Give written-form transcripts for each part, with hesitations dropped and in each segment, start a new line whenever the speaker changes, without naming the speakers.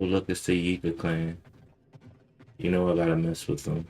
Oh, look, it's the Yika clan. You know I gotta mess with them.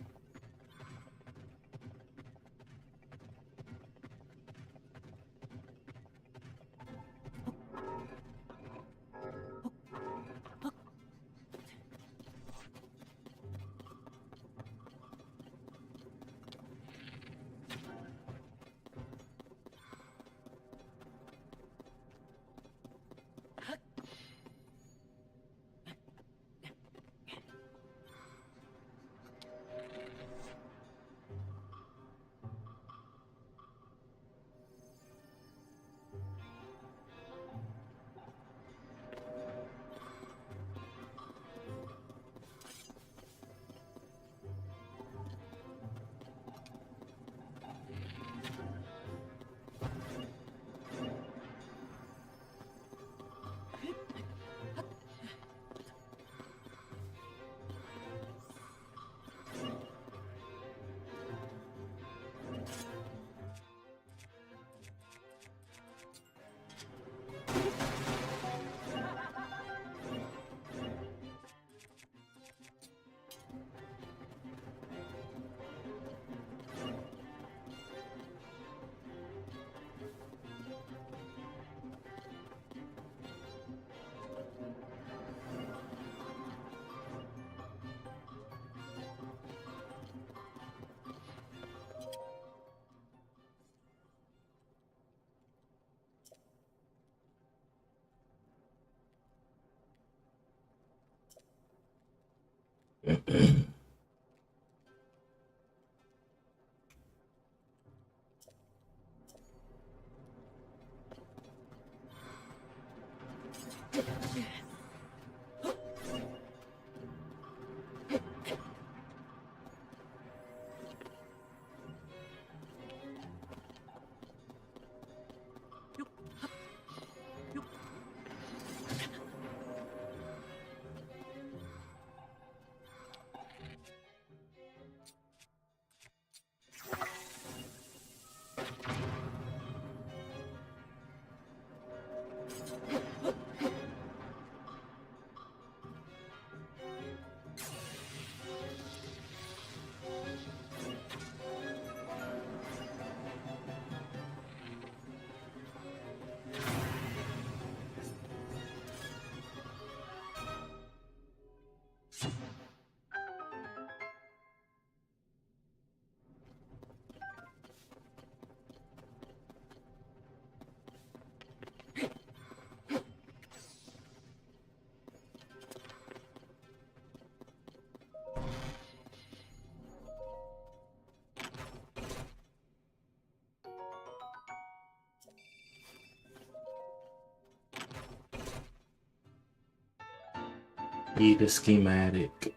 Need a schematic.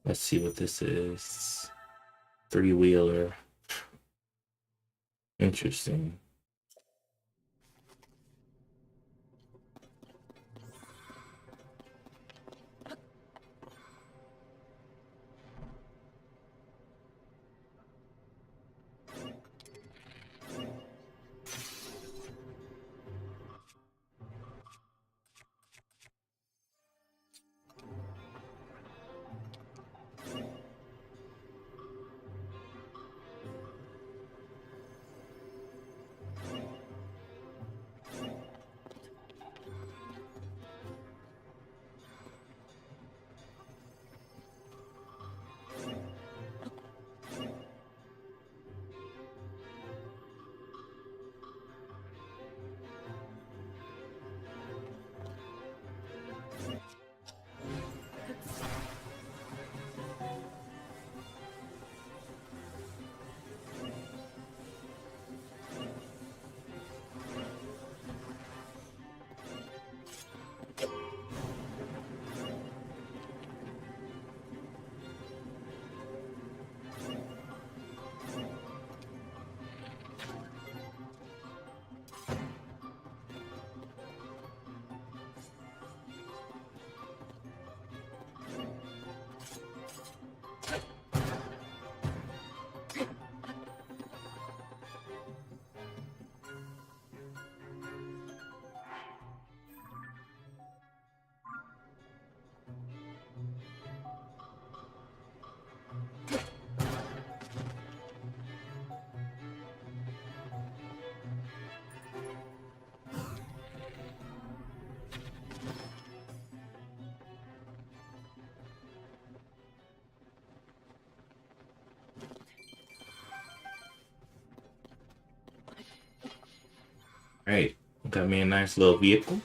Let's see what this is. Three-wheeler. Interesting. Right. Got me a nice little vehicle.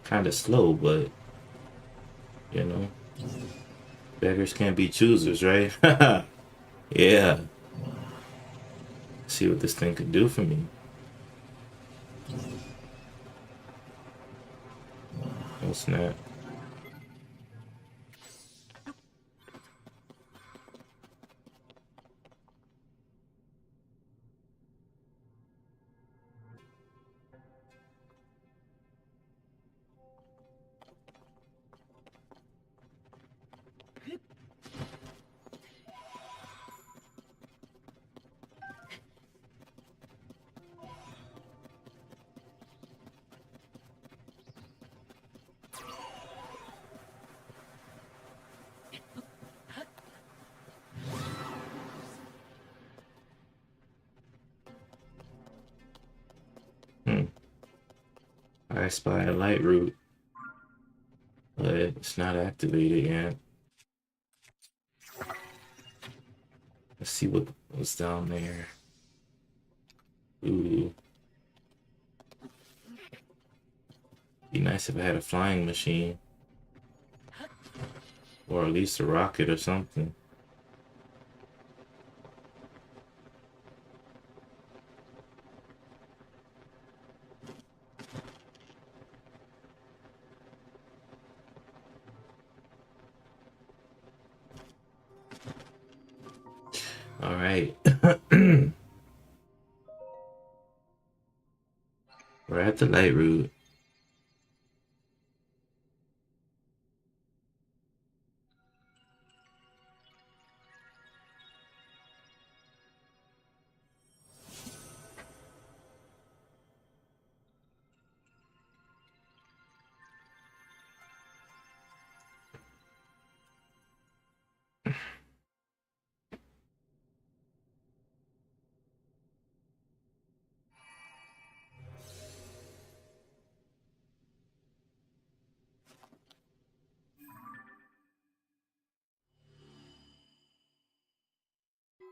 Kind of slow, but you know, beggars can't be choosers, right? Yeah. See what this thing could do for me. Oh snap. Hmm. I spy a light route, but it's not activated yet. Let's see what's down there. Ooh. Be nice if I had a flying machine. Or at least a rocket or something. Alright. We're at the light route.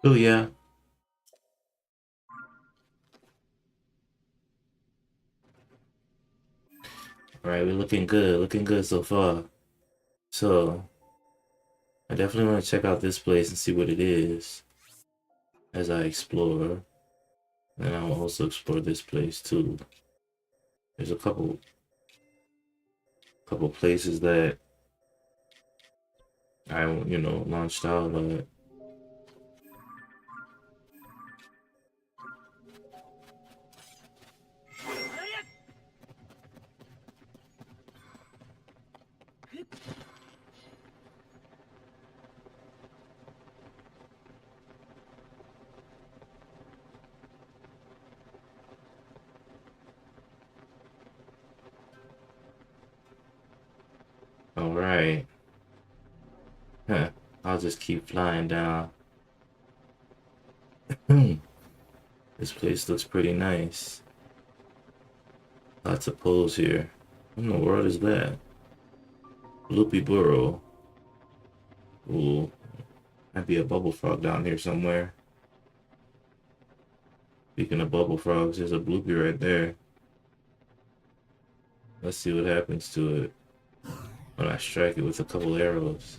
Oh yeah. Alright, we're looking good so far. So I definitely want to check out this place and see what it is as I explore. And I'll also explore this place too. There's a couple places that I launched out at. Alright. Huh. I'll just keep flying down. This place looks pretty nice. Lots of poles here. What in the world is that? Loopy Burrow. Ooh. Might be a bubble frog down here somewhere. Speaking of bubble frogs, there's a bloopy right there. Let's see what happens to it when I strike it with a couple arrows.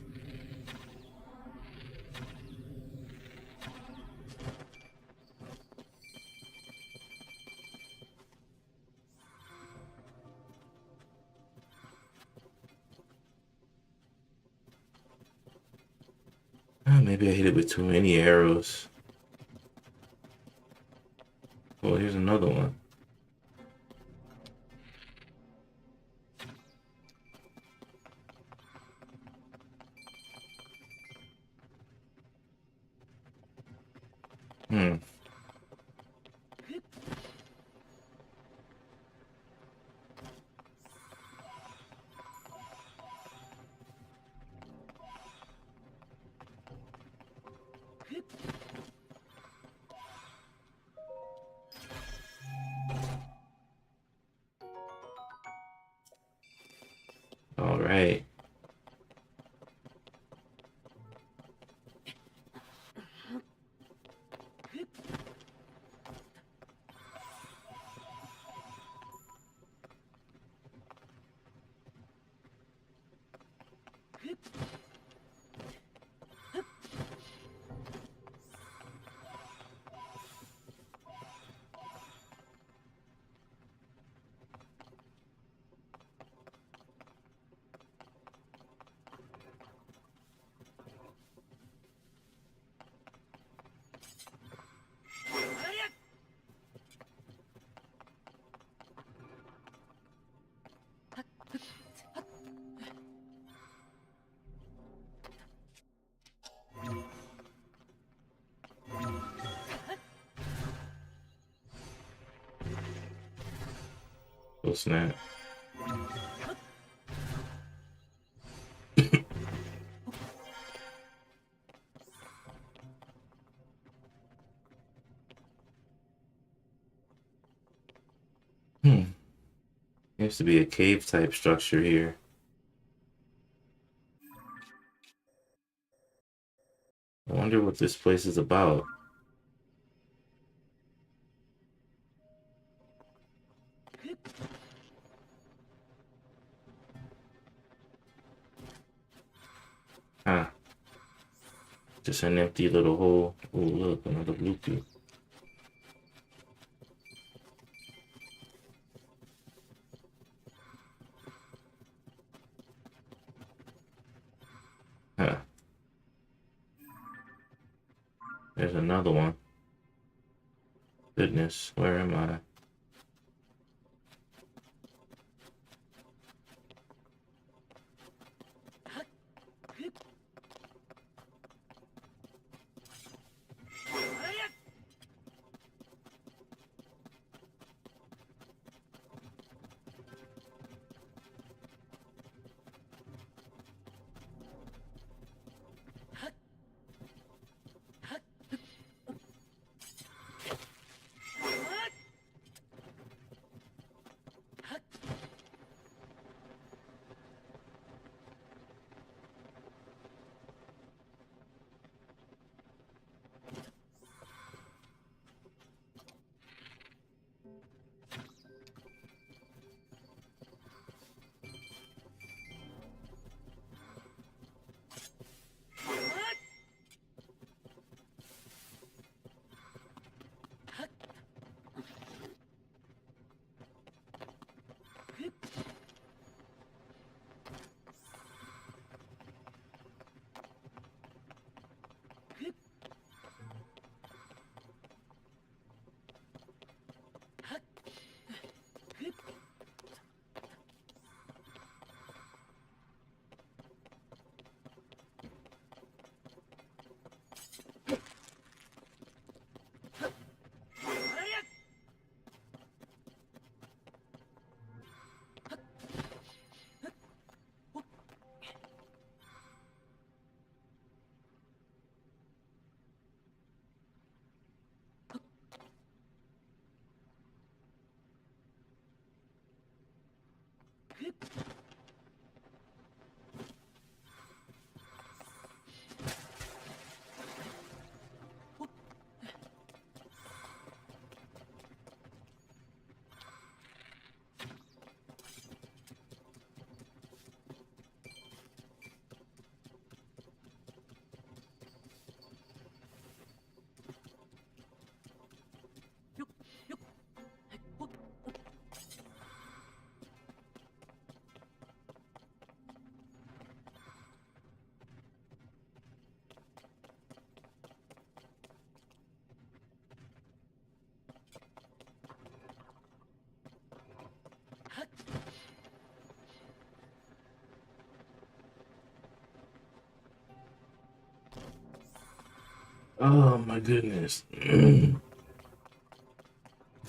Maybe I hit it with too many arrows. Oh, here's another one. Hmm. All right. Oh snap. Hmm. Seems to be a cave type structure here. I wonder what this place is about. Huh. Just an empty little hole. Oh, look, another blue cube. Huh. There's another one. Goodness, where am I? Oh my goodness. This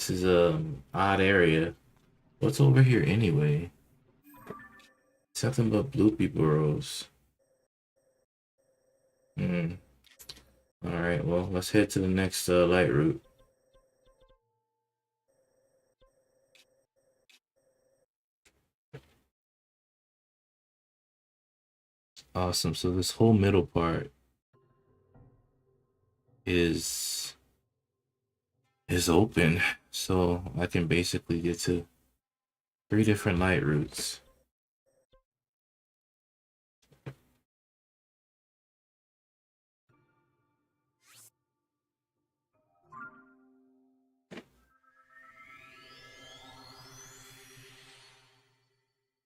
is a odd area. What's over here anyway? Something but bloopy burrows. Hmm. Alright, well, let's head to the next light route. Awesome. So this whole middle part is open. So I can basically get to 3 different light routes.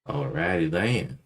Alrighty then.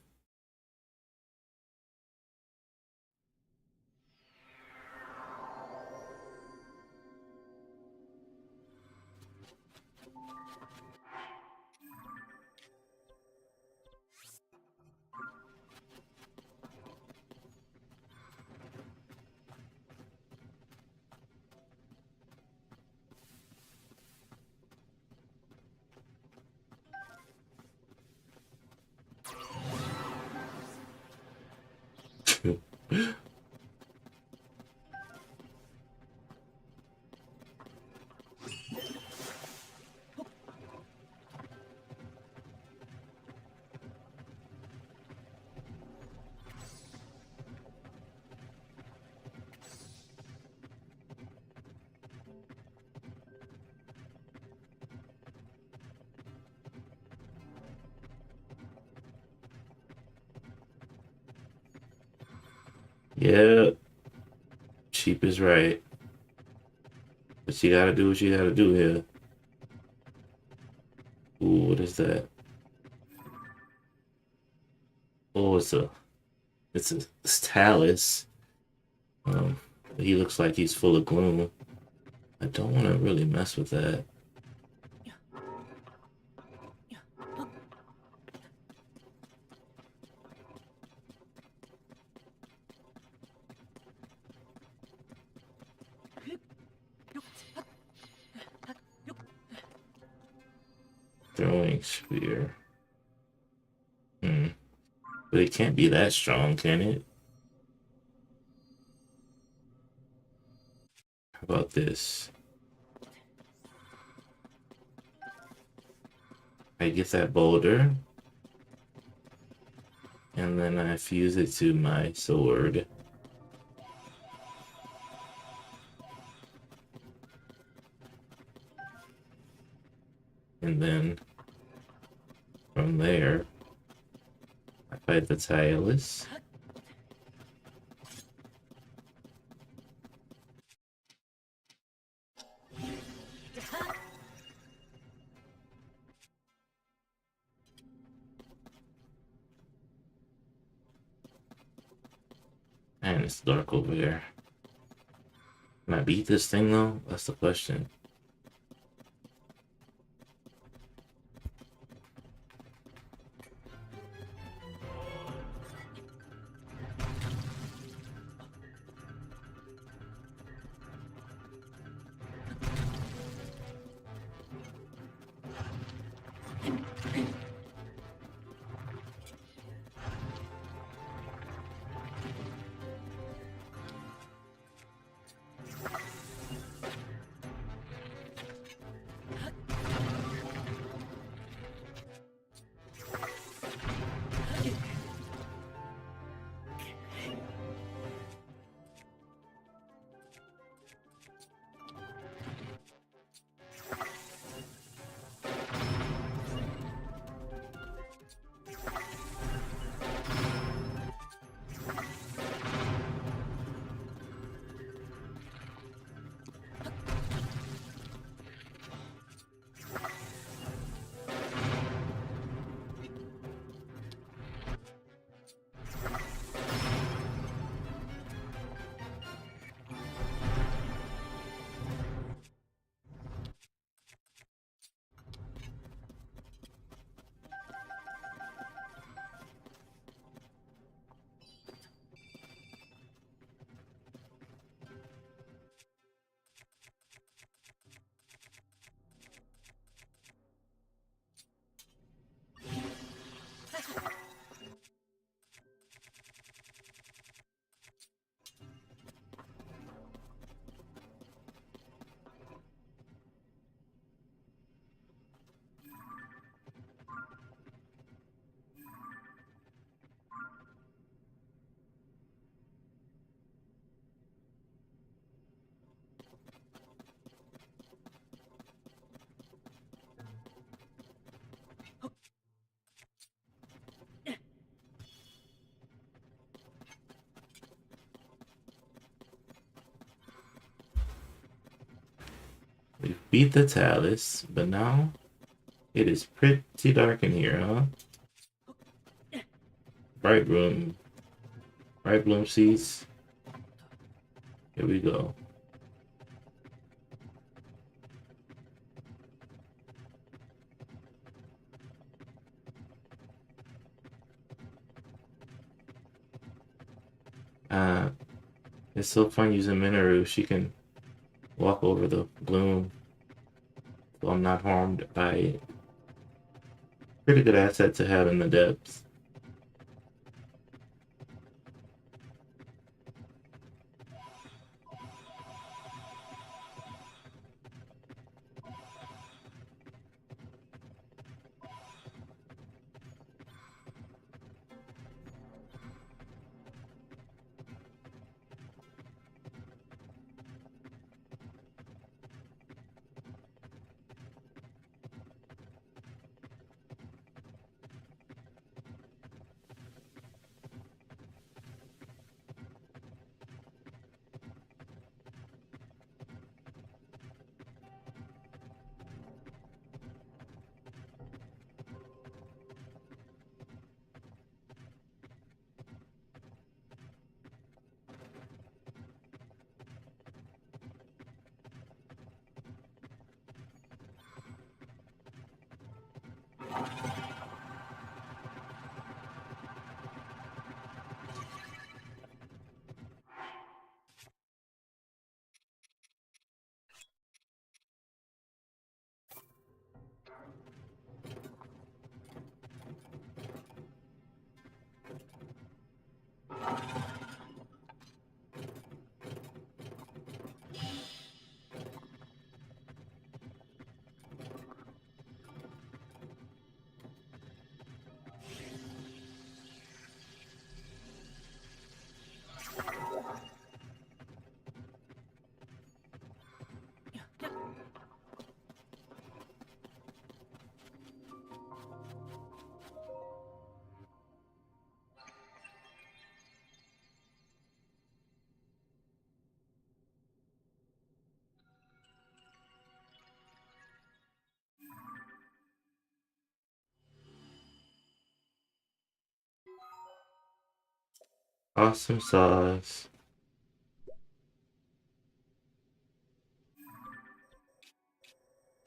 Yeah, cheap is right. But you gotta do what you gotta do here. Ooh, what is that? Oh, it's Talus. Um, he looks like he's full of gloom. I don't want to really mess with that. Throwing spear. Hmm. But it can't be that strong, can it? How about this? I get that boulder, and then I fuse it to my sword. And then from there, I fight the Talus. And it's dark over there. Can I beat this thing though? That's the question. We beat the Talus, but now it is pretty dark in here, huh? Bright room. Bright bloom seeds. Here we go. Uh, it's so fun using Minoru. She can walk over the gloom, so I'm not harmed by it. Pretty good asset to have in the depths. Awesome sauce.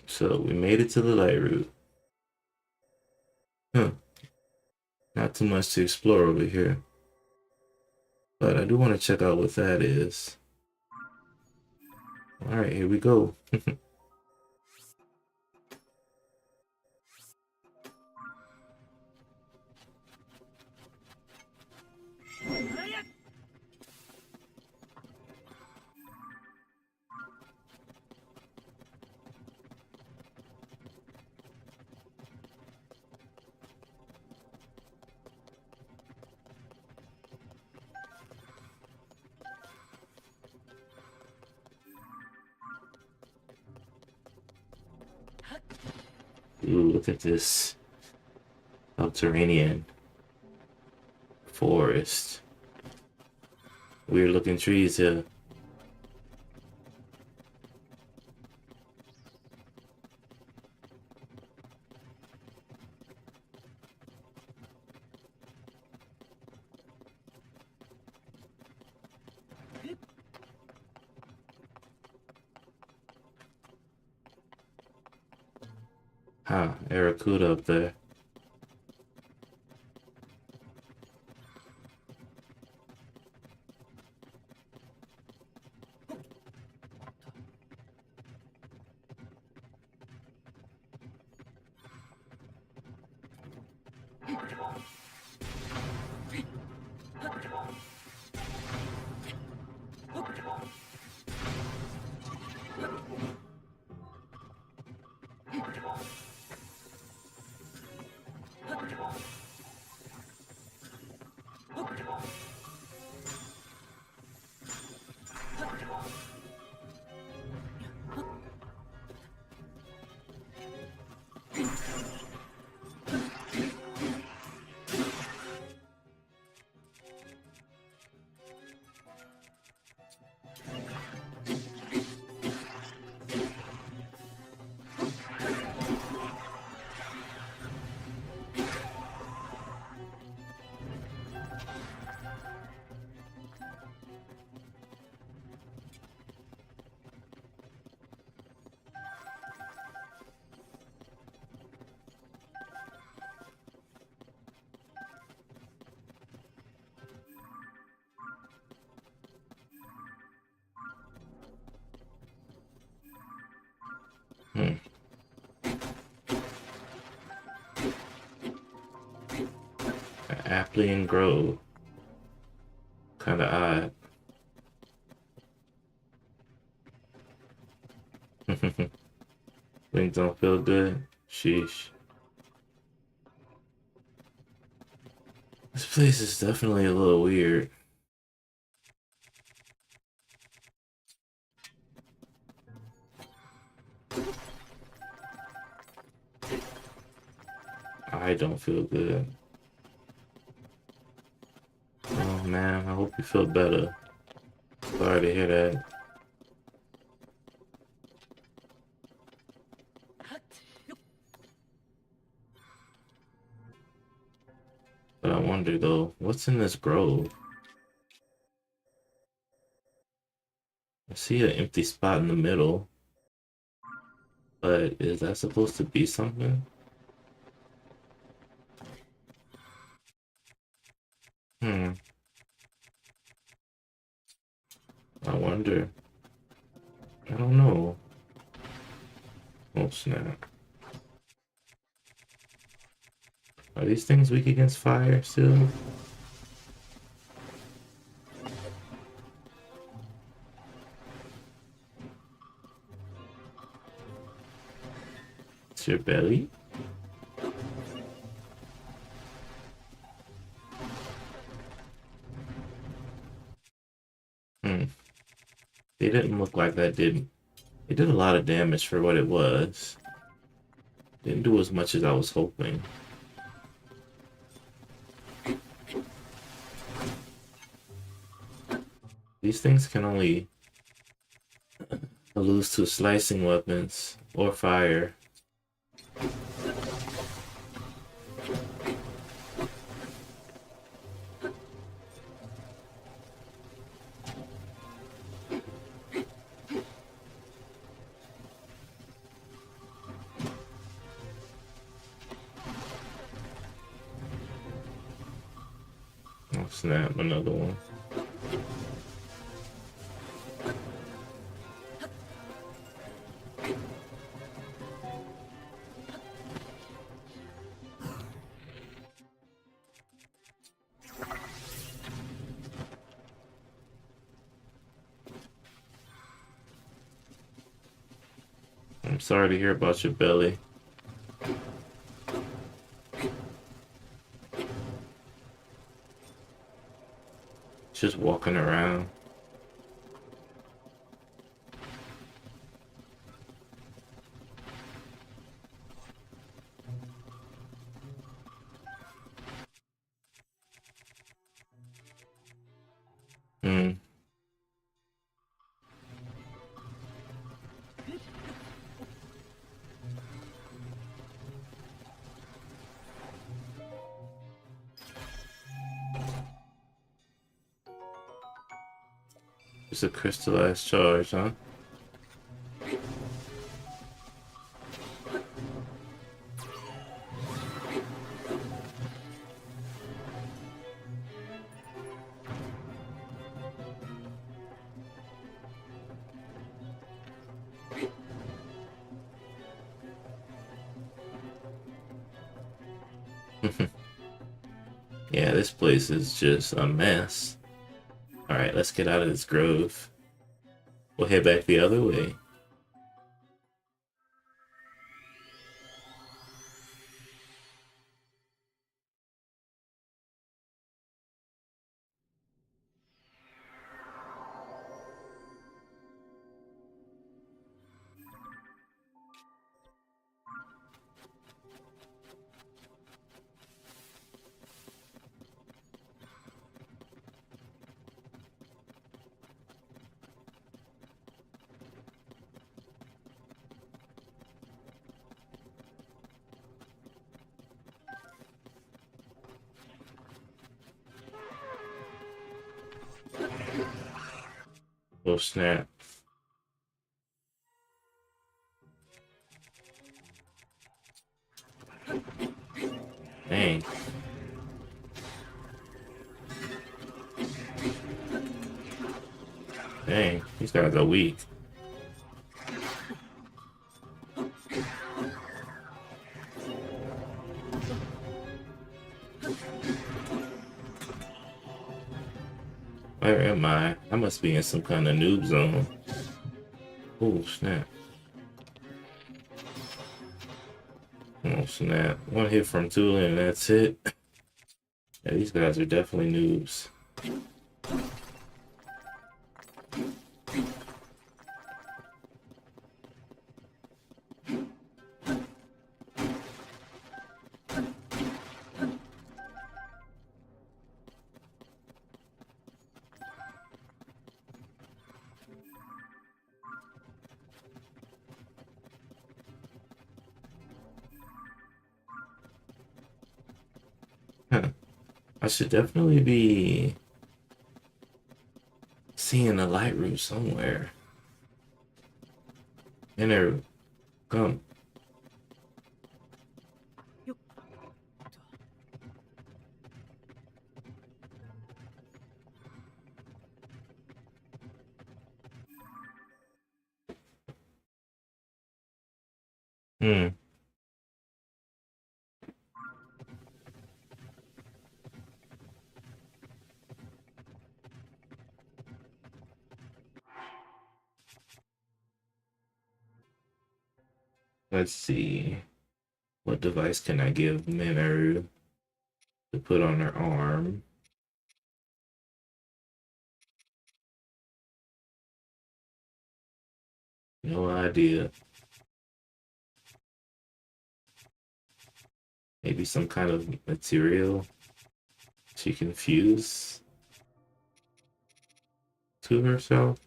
So we made it to the light route. Huh. Not too much to explore over here. But I do want to check out what that is. Alright, here we go. Ooh, look at this subterranean forest. Weird looking trees here. Huh, Aracuda up there. Hmm. Applian Grove. Kinda odd. Things don't feel good. Sheesh. This place is definitely a little weird. I don't feel good. Oh man, I hope you feel better. Sorry to hear that. But I wonder though, what's in this grove? I see an empty spot in the middle, but is that supposed to be something? I wonder. I don't know. Oh snap. Are these things weak against fire still? It's your belly? Hmm. They didn't look like that did. It did a lot of damage for what it was. Didn't do as much as I was hoping. These things can only lose to slicing weapons or fire. Oh snap, another one. I'm sorry to hear about your belly. Just walking around. Hmm. It's a crystallized charge, huh? Yeah, this place is just a mess. Alright, let's get out of this grove. We'll head back the other way. Oh snap. Dang. Dang, these guys are weak. Where am I? I must be in some kind of noob zone. Oh snap. Oh snap. One hit from Tula and that's it. Yeah, these guys are definitely noobs. Huh. I should definitely be seeing a light route somewhere. And there, come. Hmm. Let's see. What device can I give Minoru to put on her arm? No idea. Maybe some kind of material she can fuse to herself.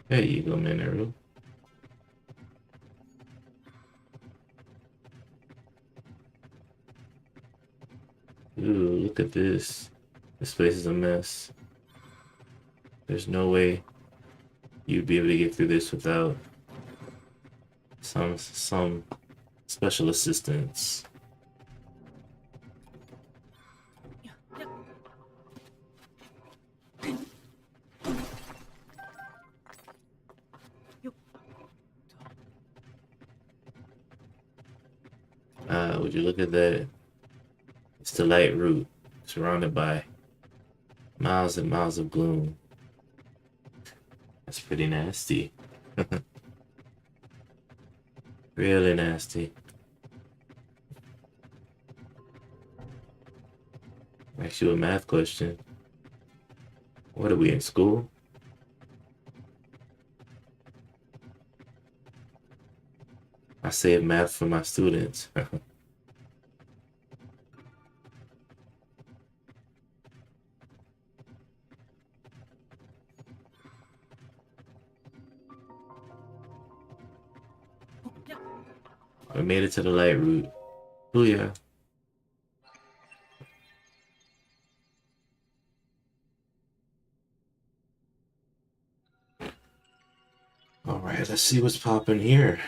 There you go, Minoru. Ooh, look at this. This place is a mess. There's no way you'd be able to get through this without some special assistance. Would you look at that? It's the light route, surrounded by miles and miles of gloom. That's pretty nasty. Really nasty. Ask you a math question. What are we in school? I save math for my students. I made it to the light route. Oh yeah. All right, let's see what's popping here.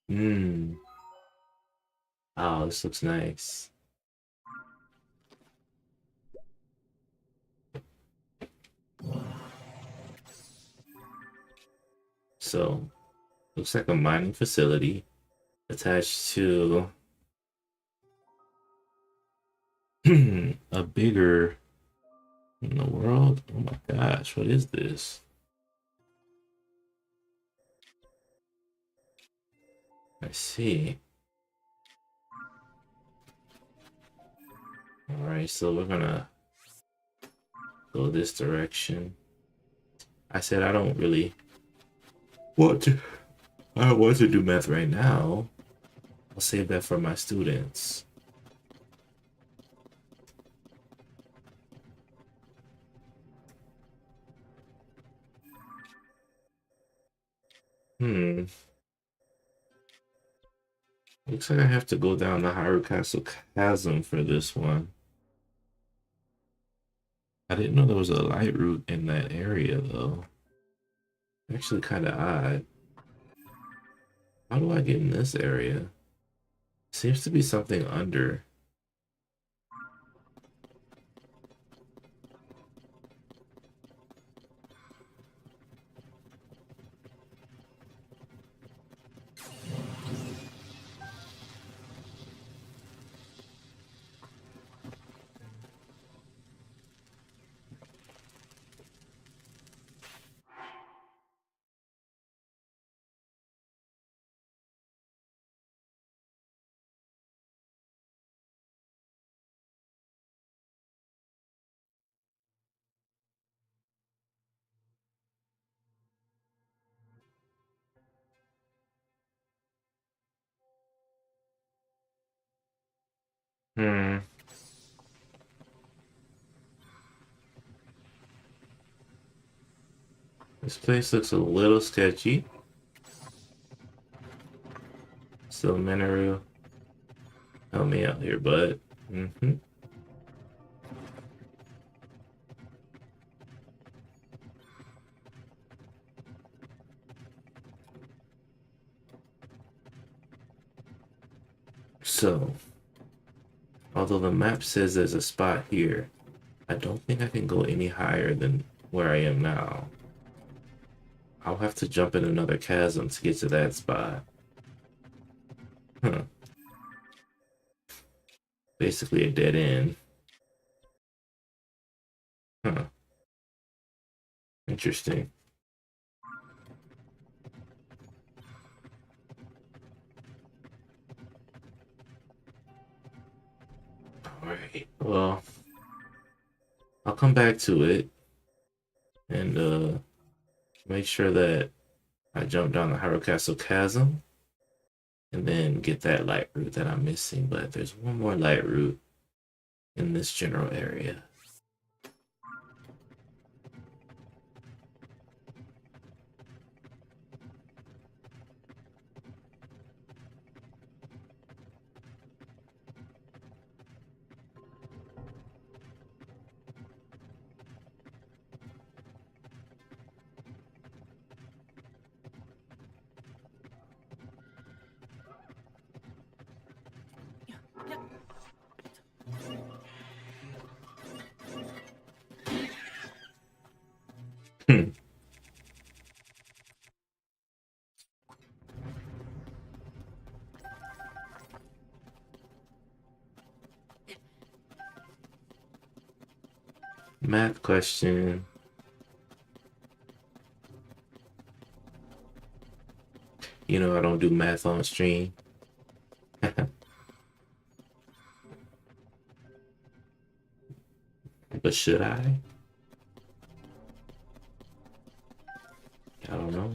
Hmm. Oh, this looks nice. So, looks like a mining facility attached to a bigger in the world. Oh my gosh, what is this? I see. All right, so we're gonna go this direction. I said I don't really want to. I don't want to do math right now. I'll save that for my students. Hmm. Looks like I have to go down the Hyrule Chasm for this one. I didn't know there was a light route in that area, though. Actually, kind of odd. How do I get in this area? Seems to be something under. Hmm. This place looks a little sketchy. So, Minoru, help me out here, bud. Mm-hmm. So, although the map says there's a spot here, I don't think I can go any higher than where I am now. I'll have to jump in another chasm to get to that spot. Huh. Basically a dead end. Huh. Interesting. Alright, well, I'll come back to it and make sure that I jump down the Hyrule Chasm and then get that light route that I'm missing. But there's one more light route in this general area. Hmm. Math question. You know I don't do math on stream. But should I? I don't know.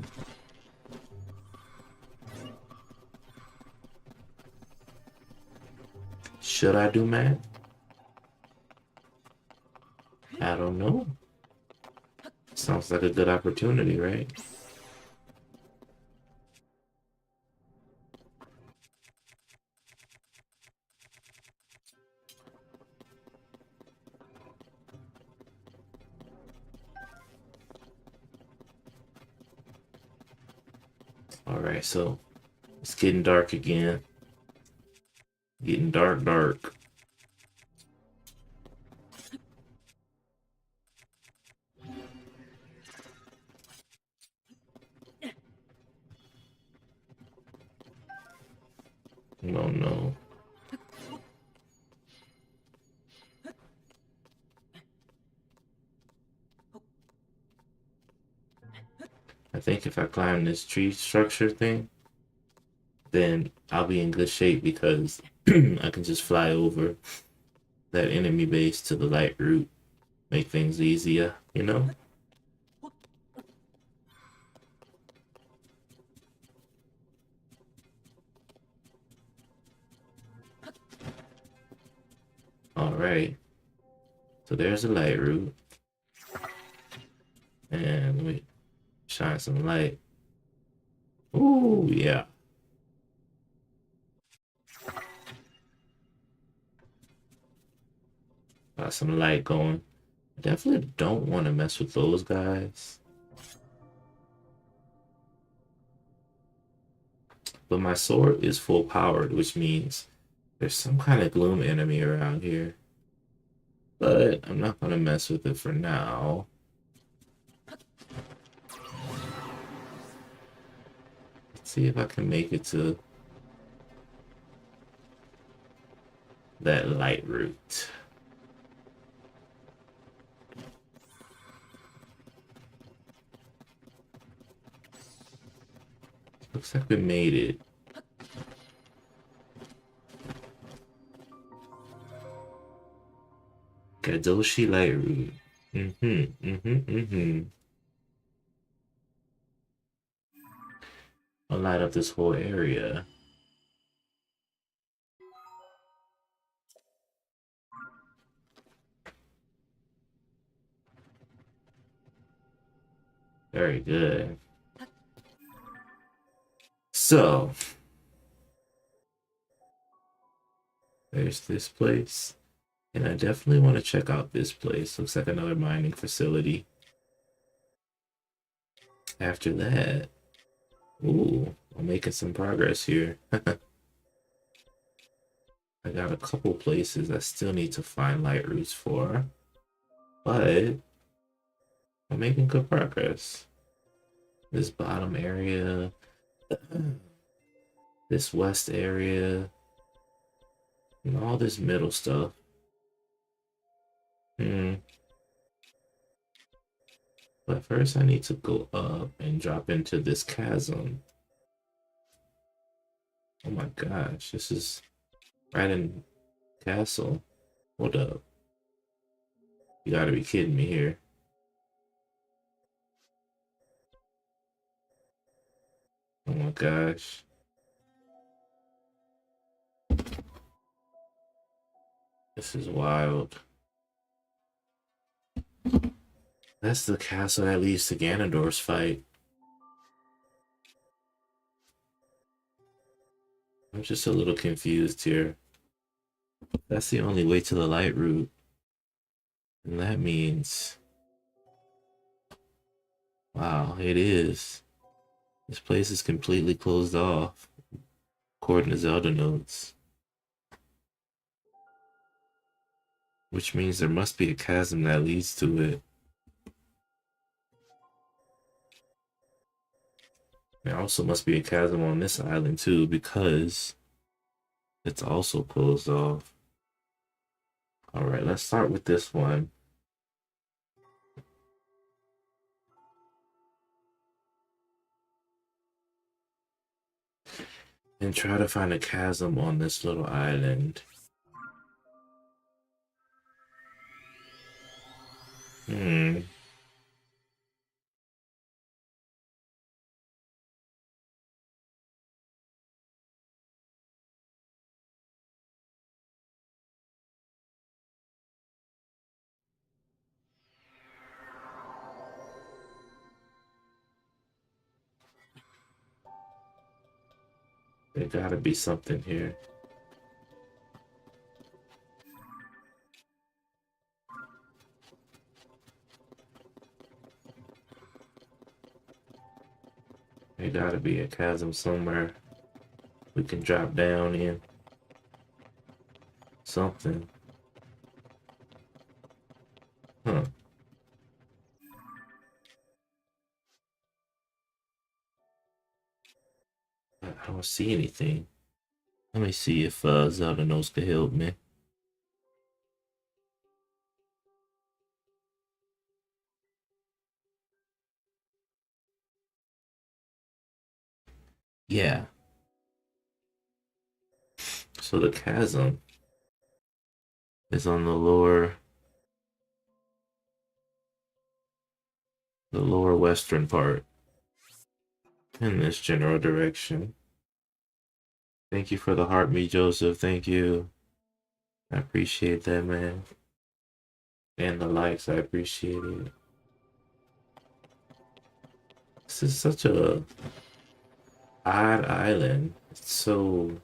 Should I do math? I don't know. Sounds like a good opportunity, right? Alright, so it's getting dark again. Getting dark, dark. Oh no. I think if I climb this tree structure thing, then I'll be in good shape because I can just fly over that enemy base to the light route, make things easier, you know? Alright, so there's the light route. And let me shine some light. Ooh, yeah. Got some light going. I definitely don't want to mess with those guys. But my sword is full powered, which means there's some kind of gloom enemy around here. But I'm not gonna mess with it for now. Let's see if I can make it to that light route. Looks like we made it. Kadoshi light route. I'll light up this whole area. Very good. So, there's this place. And I definitely want to check out this place. Looks like another mining facility. After that, ooh, I'm making some progress here. I got a couple places I still need to find light roots for, but I'm making good progress. This bottom area, this west area, and all this middle stuff. But first I need to go up and drop into this chasm. Oh my gosh, this is right in castle. Hold up. You gotta be kidding me here. Oh my gosh. This is wild. That's the castle that leads to Ganondorf's fight. I'm just a little confused here. That's the only way to the light route. And that means... Wow, it is. This place is completely closed off, according to Zelda notes. Which means there must be a chasm that leads to it. There also must be a chasm on this island too, because it's also closed off. Alright, let's start with this one. And try to find a chasm on this little island. There gotta be something here. There gotta be a chasm somewhere we can drop down in. Something. Huh. I don't see anything. Let me see if Zelda knows can help me. Yeah. So the chasm is on the lower western part in this general direction. Thank you for the heart, me Joseph. Thank you. I appreciate that, man. And the likes, I appreciate it. This is such a odd island. It's so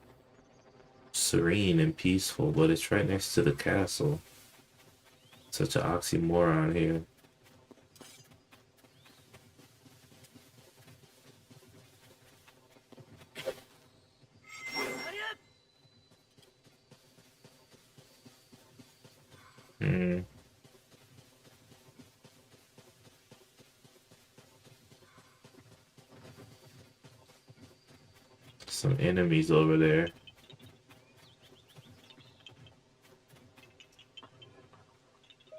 serene and peaceful, but it's right next to the castle. Such an oxymoron here. Some enemies over there.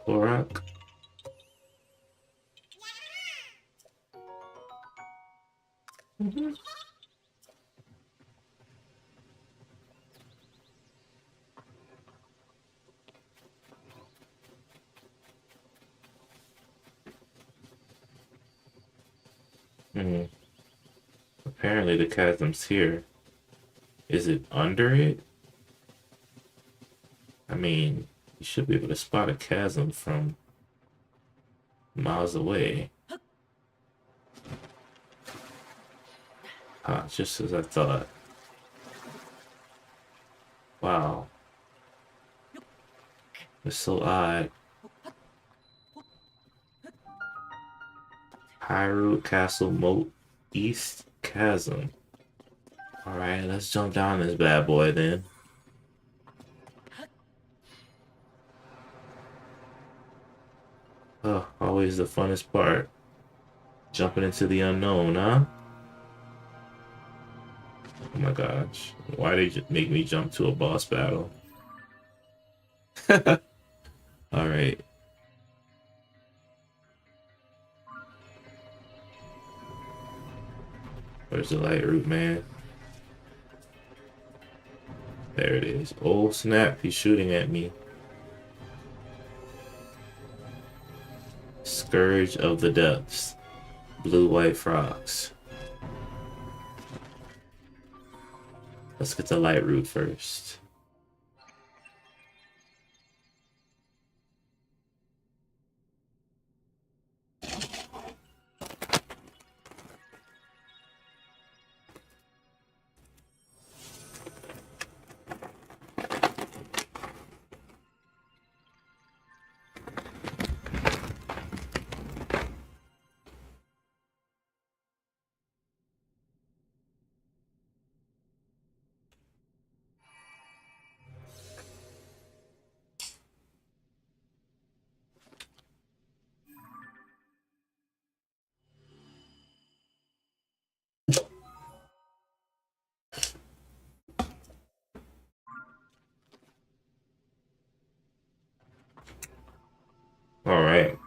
Korok. Apparently the chasm's here. Is it under it? I mean, you should be able to spot a chasm from miles away. Ah, just as I thought. Wow. It's so odd. Hyrule Castle Moat East Chasm. Alright, let's jump down this bad boy then. Oh, always the funnest part. Jumping into the unknown, huh? Oh my gosh. Why did you make me jump to a boss battle? Alright. Where's the light root, man? There it is. Oh snap, he's shooting at me. Scourge of the Depths. Blue-white frogs. Let's get the light root first. Alright.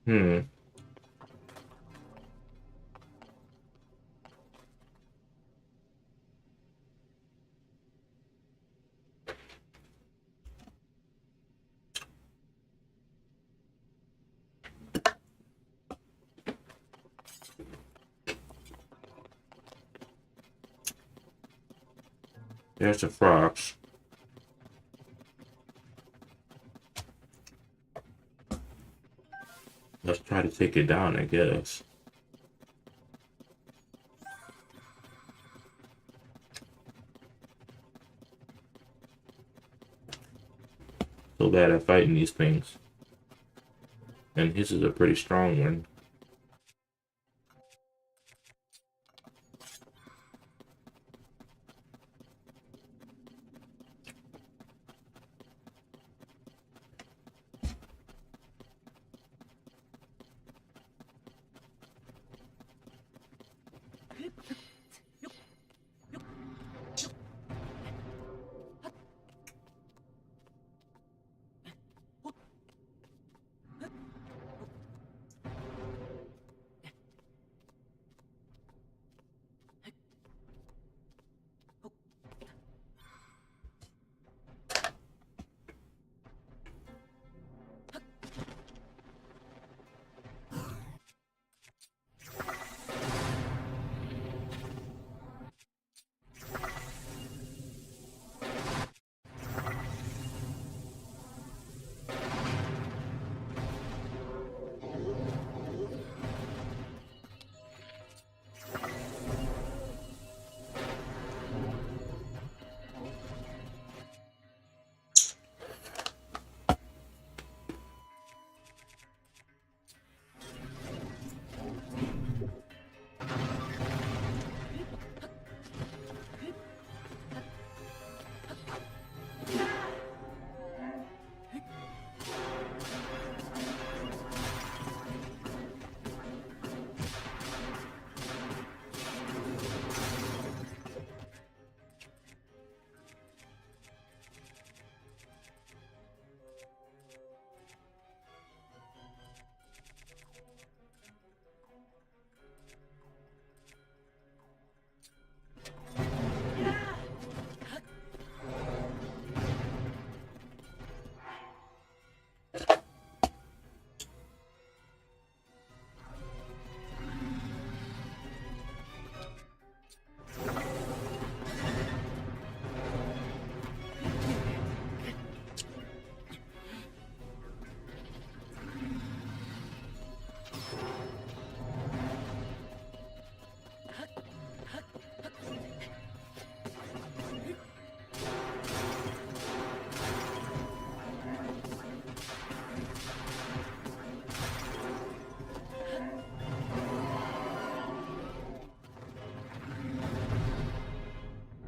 Hmm. There's the frogs. Let's try to take it down, I guess. So bad at fighting these things. And his is a pretty strong one.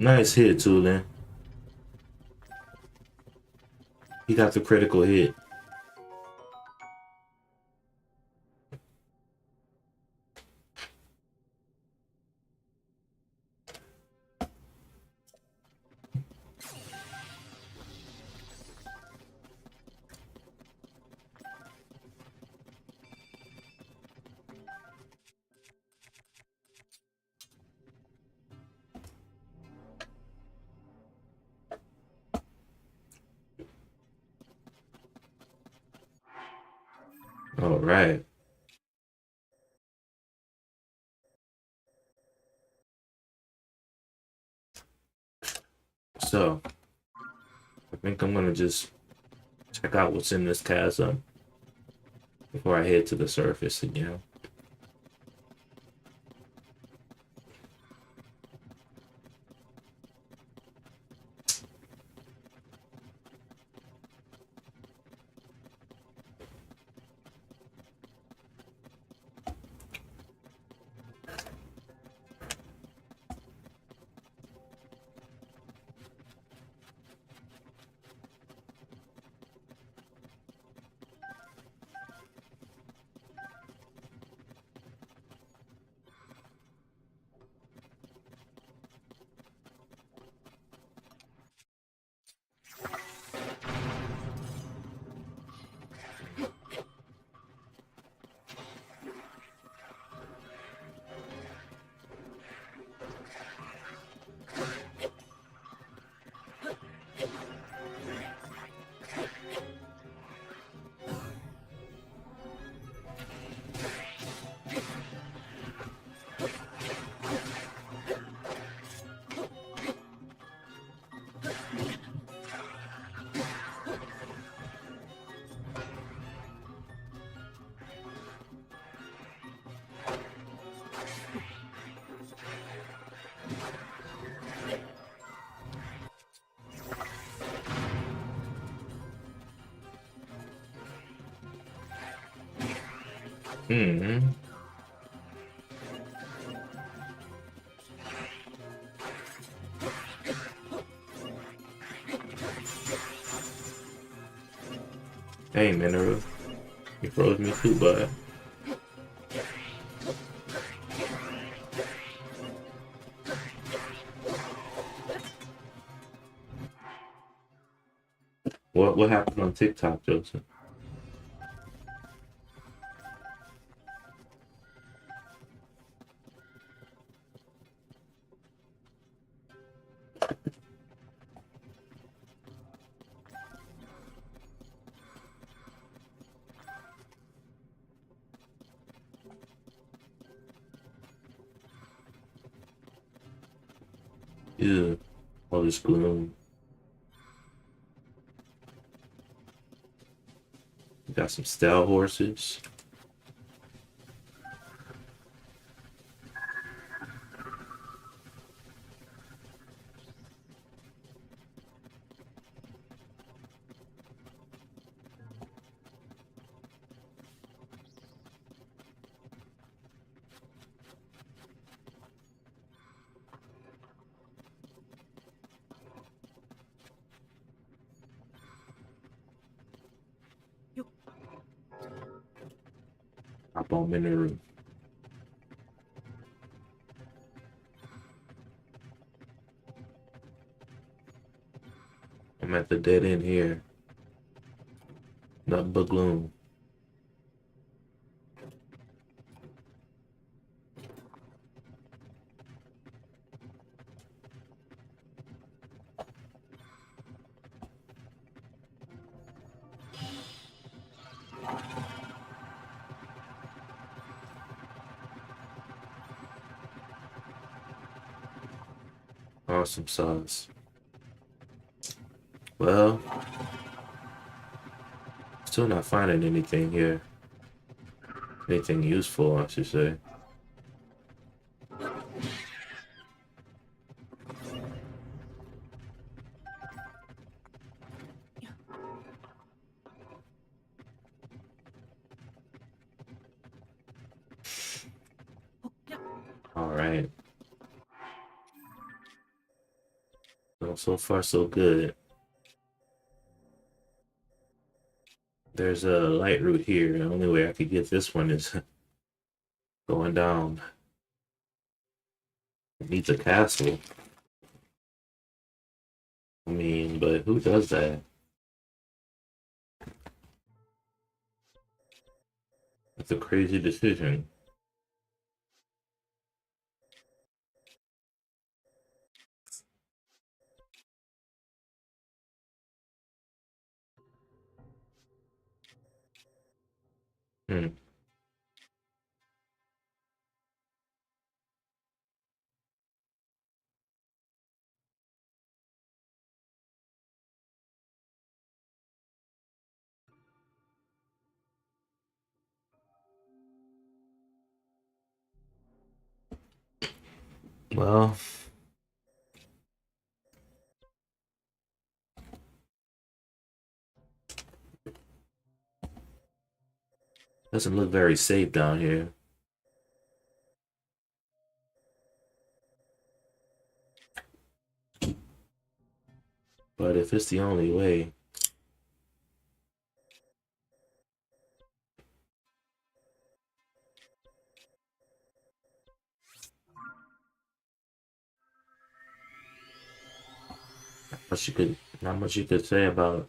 Nice hit, too, then. He got the critical hit. All right. So, I think I'm gonna just check out what's in this chasm before I head to the surface again. Hmm. Hey, Mineral. You froze me too, bud. What happened on TikTok, Joseph? Yeah, all this gloom. We got some stale horses. Hop on Mineral. I'm at the dead end here. Nothing but gloom. Awesome sauce. Well, still not finding anything here. Anything useful, I should say. All right. Well, so far so good. There's a light route here. The only way I could get this one is going down. It needs a castle. I mean, but who does that? That's a crazy decision. Hmm. Well, doesn't look very safe down here. But if it's the only way, not much you could say about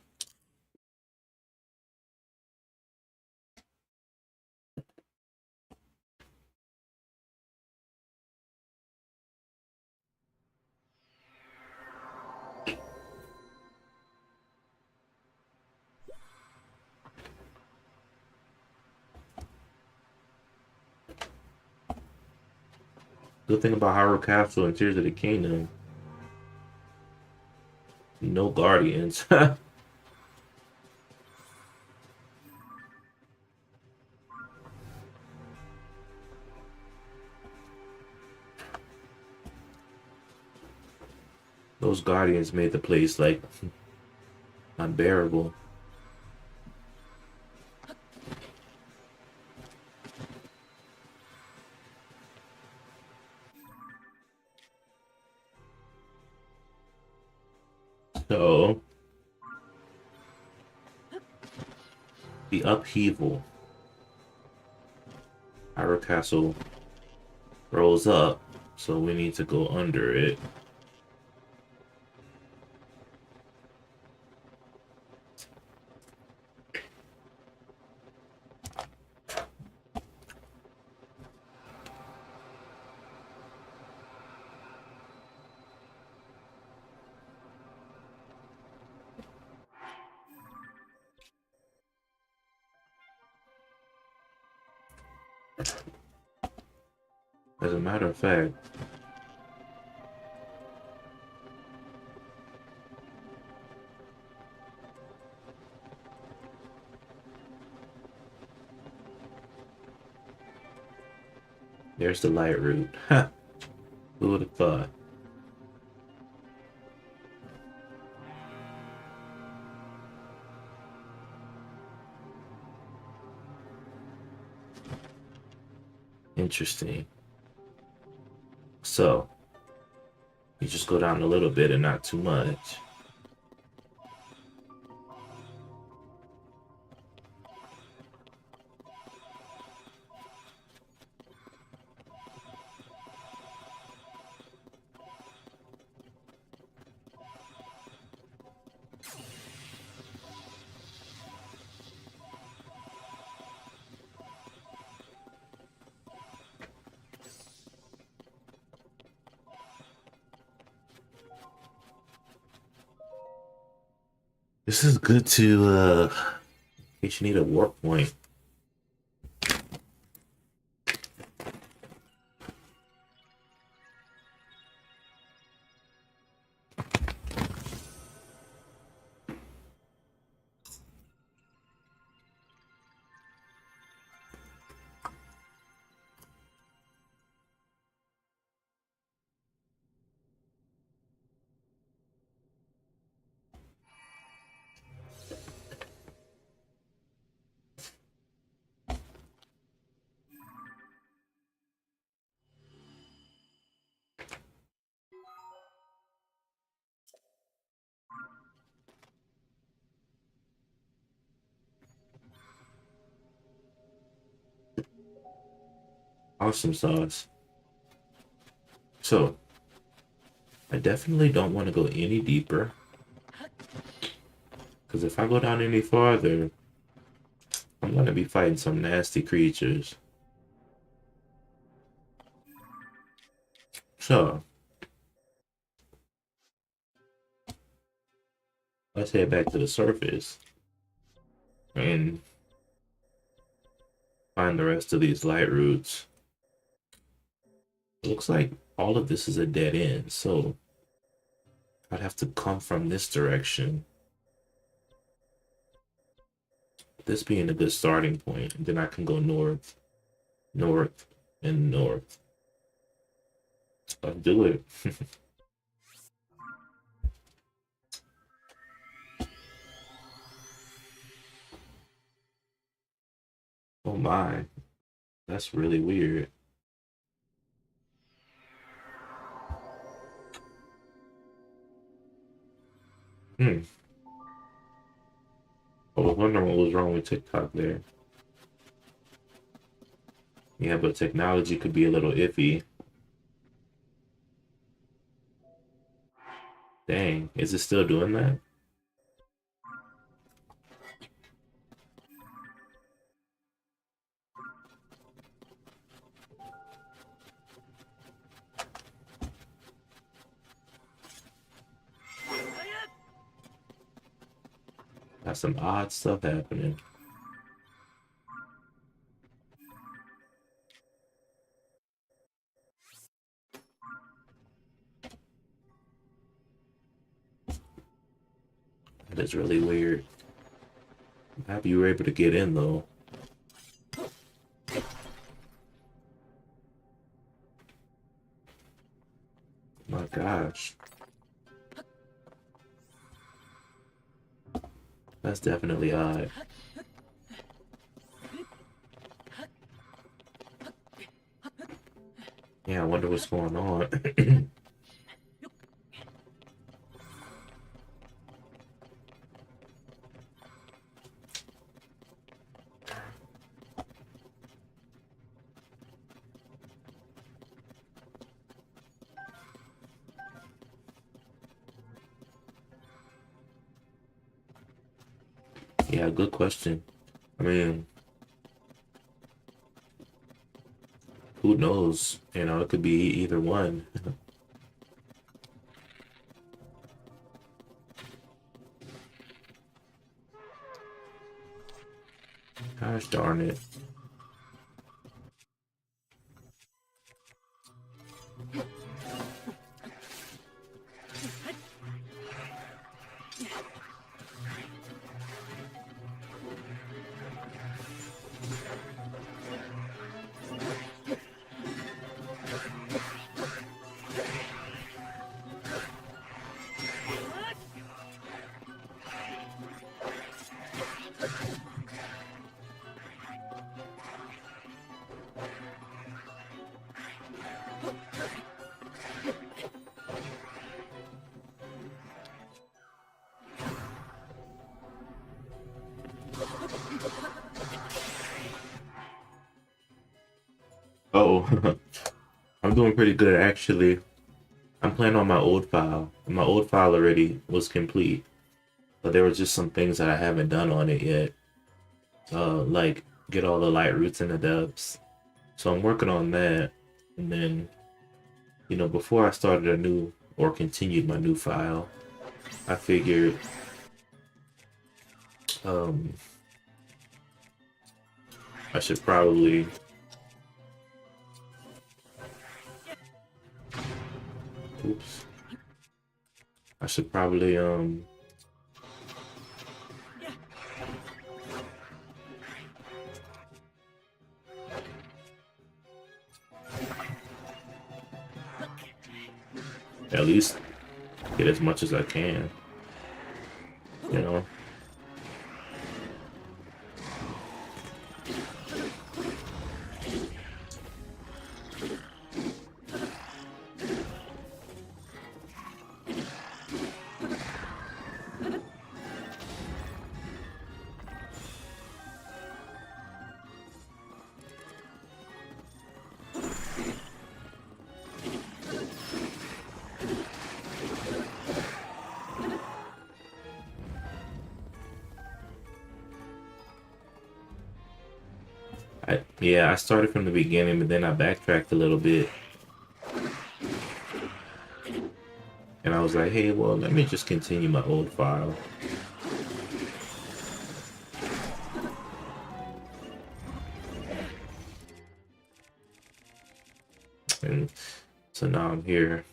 good thing about Hyrule Castle and Tears of the Kingdom. No guardians. Those guardians made the place like unbearable. So the upheaval. Hyrule Castle rolls up, so we need to go under it. As a matter of fact, there's the light route. Who would have thought? Interesting. So, you just go down a little bit and not too much. This is good to, in case you need a warp point. awesome sauce. So, I definitely don't want to go any deeper. Because if I go down any farther, I'm going to be fighting some nasty creatures. So, let's head back to the surface and find the rest of these light roots. Looks like all of this is a dead end, so I'd have to come from this direction. This being a good starting point, and then I can go north, north, and north. Let's do it. Oh my, that's really weird. Hmm. I was wondering what was wrong with TikTok there. Yeah, but technology could be a little iffy. Dang, is it still doing that? Got some odd stuff happening. That is really weird. I'm happy you were able to get in though. My gosh. That's definitely odd. Yeah, I wonder what's going on. Yeah, good question. I mean, who knows? You know, it could be either one. Gosh darn it. Oh, I'm doing pretty good actually. I'm playing on my old file. My old file already was complete, but there were just some things that I haven't done on it yet. Like get all the light roots in the depths. So I'm working on that, and then before I started a new or continued my new file, I figured um I should probably oops. I should probably at least get as much as I can, you know. Yeah, I started from the beginning, but then I backtracked a little bit. And I was like, hey, well, let me just continue my old file. And so now I'm here.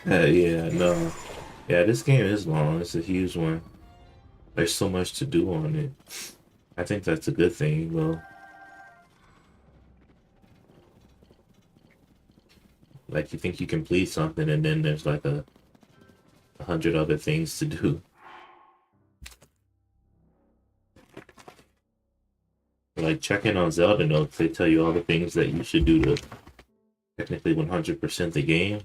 Yeah, no. Yeah, this game is long. It's a huge one. There's so much to do on it. I think that's a good thing, though. Like, you think you complete something, and then there's like a hundred other things to do. Like, checking on Zelda notes, they tell you all the things that you should do to technically 100% the game.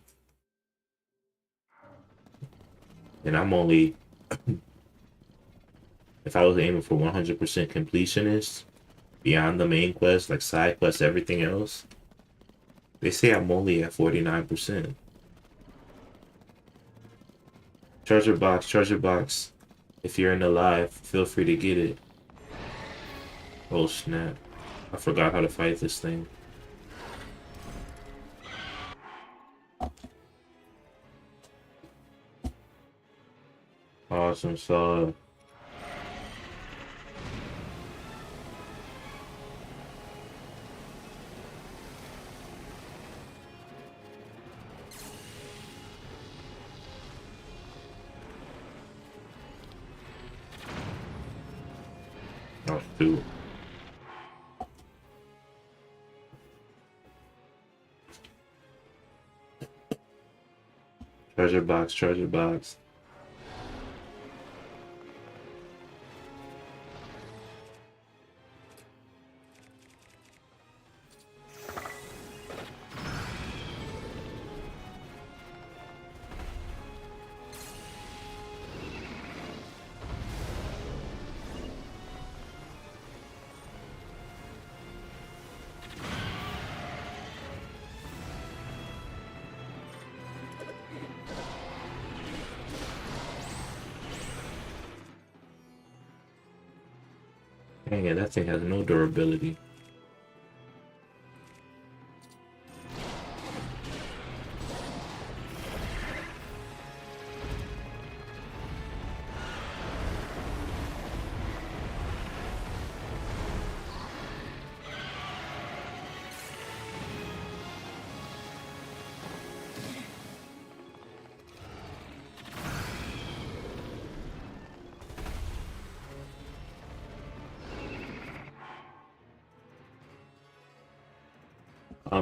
And I'm only, if I was aiming for 100% completionist, beyond the main quest, like side quests, everything else, they say I'm only at 49%. Treasure box, treasure box. If you're in the live, feel free to get it. Oh snap. I forgot how to fight this thing. Awesome, so oh shoot. Treasure box, treasure box. Dang it, that thing has no durability.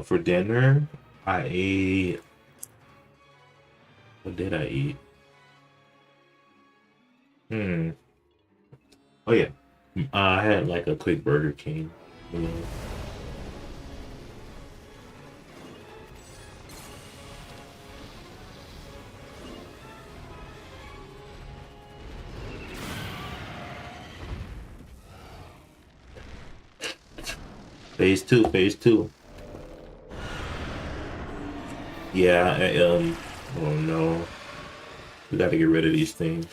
For dinner, I ate. What did I eat? Hmm. Oh yeah. I had like a quick Burger King meal. Phase two, phase two. Yeah, oh no. We gotta get rid of these things.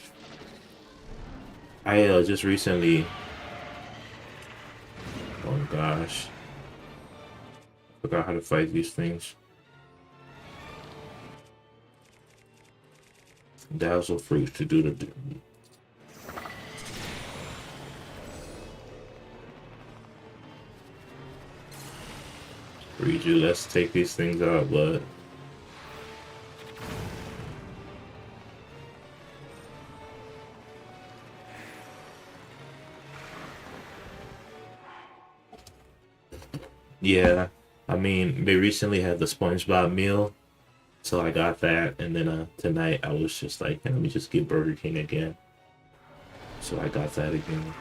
I just recently, oh gosh, forgot how to fight these things. Dazzle fruits to do the. Read you, let's take these things out, but. Yeah, I mean, they recently had the SpongeBob meal, so I got that, and then tonight I was just like, let me just get Burger King again. So I got that again.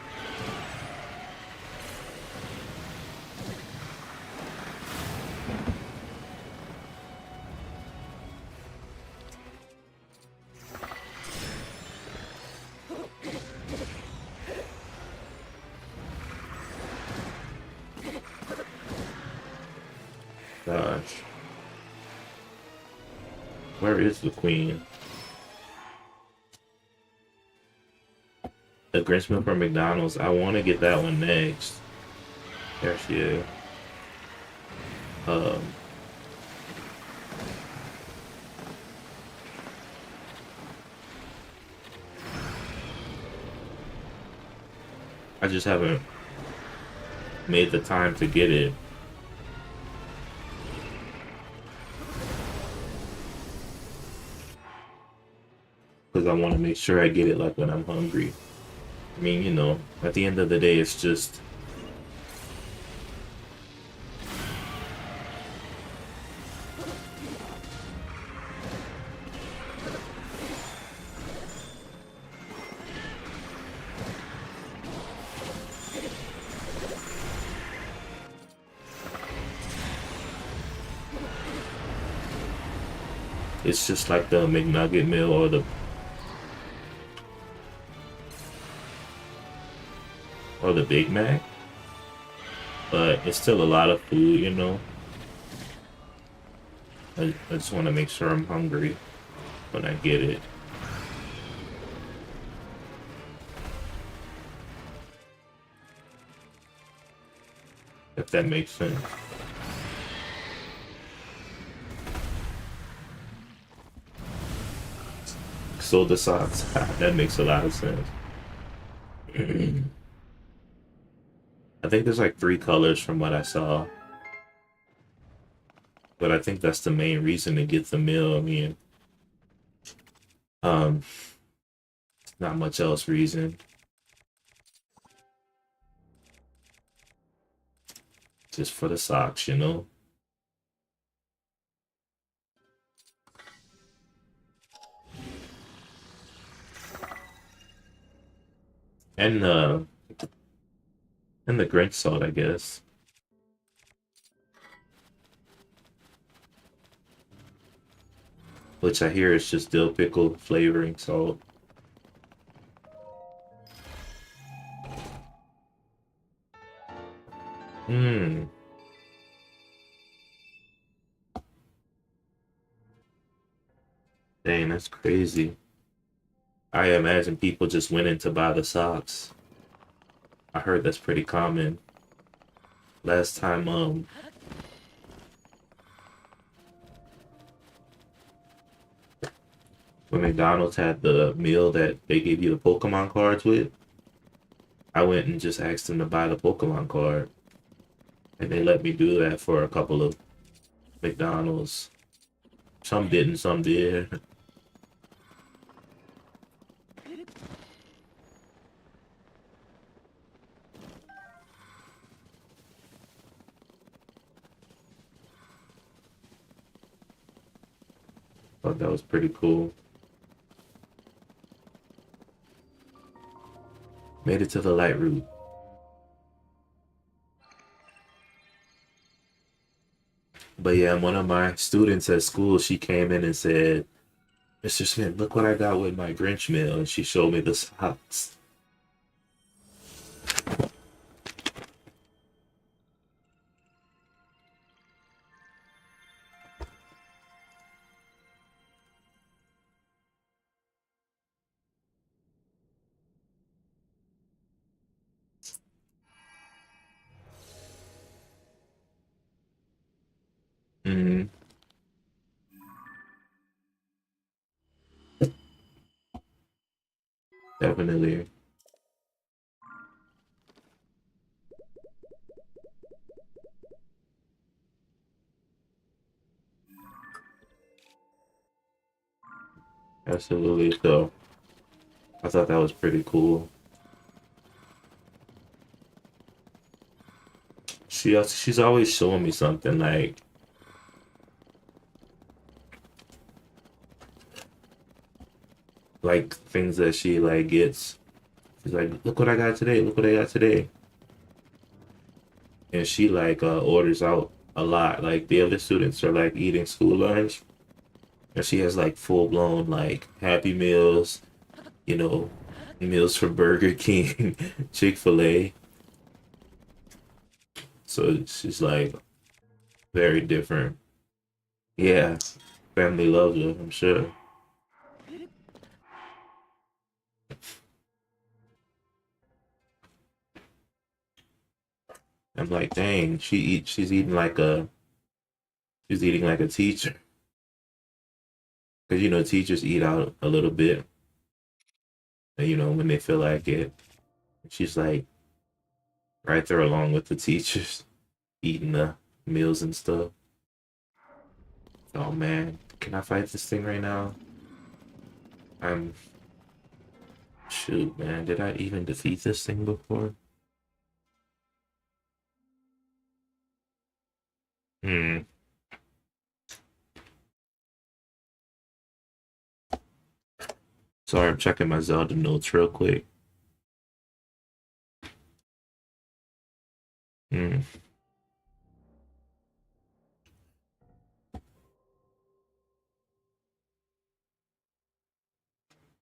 Gosh. Where is the queen? The Grinch meal from McDonald's. I want to get that one next. There she is. Um, I just haven't made the time to get it because I want to make sure I get it like when I'm hungry. I mean, you know, at the end of the day, it's just like the McNugget meal or the Big Mac, but it's still a lot of food, you know. I just want to make sure I'm hungry when I get it. If that makes sense. Soda socks. That makes a lot of sense. I think there's like 3 colors from what I saw, but I think that's the main reason to get the meal. I mean, um, not much else reason. Just for the socks, you know. And and the Grinch salt, I guess. Which I hear is just dill pickle flavoring salt. Hmm. Dang, that's crazy. I imagine people just went in to buy the socks. I heard that's pretty common. Last time, when McDonald's had the meal that they gave you the Pokemon cards with, I went and just asked them to buy the Pokemon card. And they let me do that for a couple of McDonald's. Some didn't, some did. Thought that was pretty cool. Made it to the light route. But yeah, one of my students at school, she came in and said, Mr. Smith, look what I got with my Grinch meal. And she showed me the socks. Hmm. Definitely. Absolutely. So I thought that was pretty cool. She's always showing me something like things that she like gets. She's like, look what I got today. Look what I got today. And she like orders out a lot. Like the other students are like eating school lunch, and she has like full blown like Happy Meals, you know, meals from Burger King, Chick-fil-A. So she's like very different. Yeah, Family loves her, I'm sure. I'm like, dang, she's eating like a teacher. Because you know, teachers eat out a little bit, and, you know, when they feel like it. She's like right there along with the teachers, eating the meals and stuff. Oh man, can I fight this thing right now? I'm Shoot, man, did I even defeat this thing before? Hmm. Sorry, I'm checking my Zelda notes real quick. Hmm.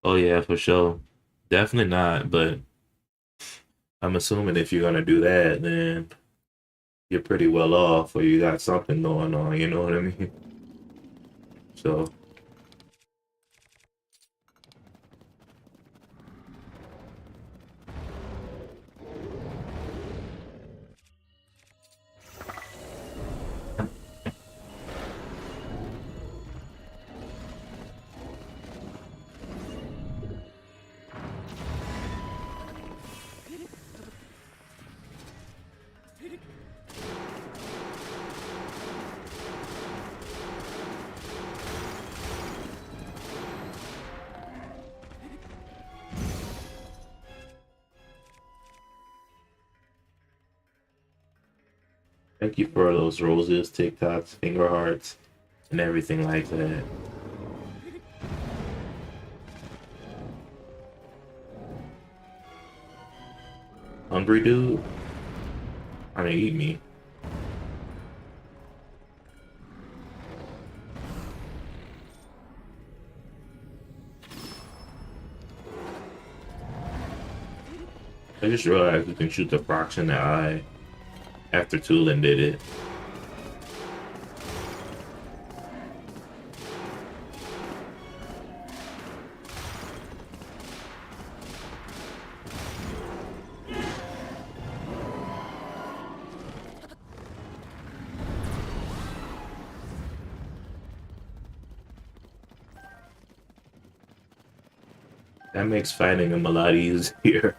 Oh yeah, for sure. Definitely not, but I'm assuming if you're gonna do that, then you're pretty well off, or you got something going on. You know what I mean? So thank you for those roses, TikToks, finger hearts, and everything like that. Hungry dude? I mean, eat me. I just realized we can shoot the Fox in the eye after Tulin did it. That makes fighting him a lot easier.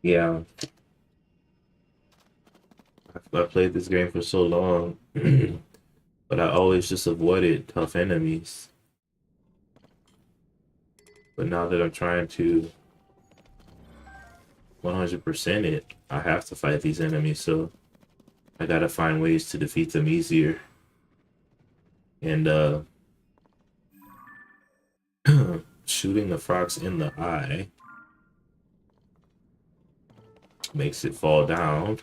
Yeah, I played this game for so long, but I always just avoided tough enemies. But now that I'm trying to 100% it, I have to fight these enemies, so I gotta find ways to defeat them easier. And shooting the fox in the eye makes it fall down.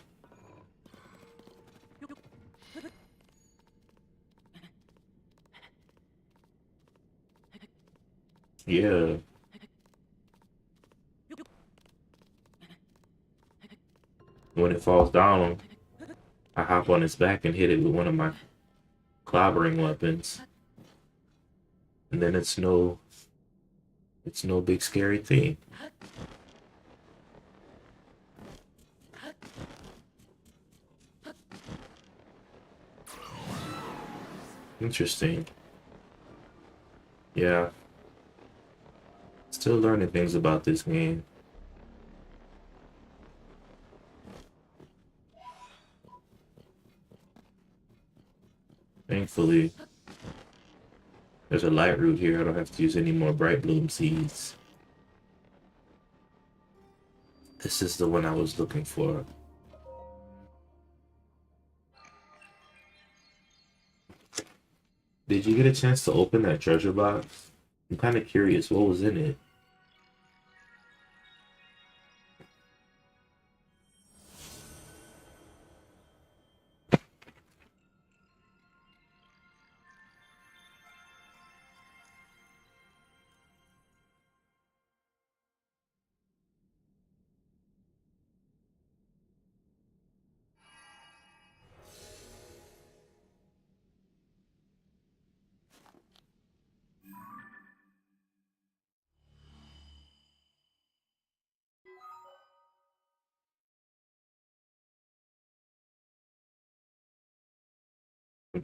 Yeah, when it falls down, I hop on its back and hit it with one of my clobbering weapons. And then It's no big scary thing. Interesting. Yeah, still learning things about this game. Thankfully, there's a light root here. I don't have to use any more bright bloom seeds. This is the one I was looking for. Did you get a chance to open that treasure box? I'm kind of curious what was in it.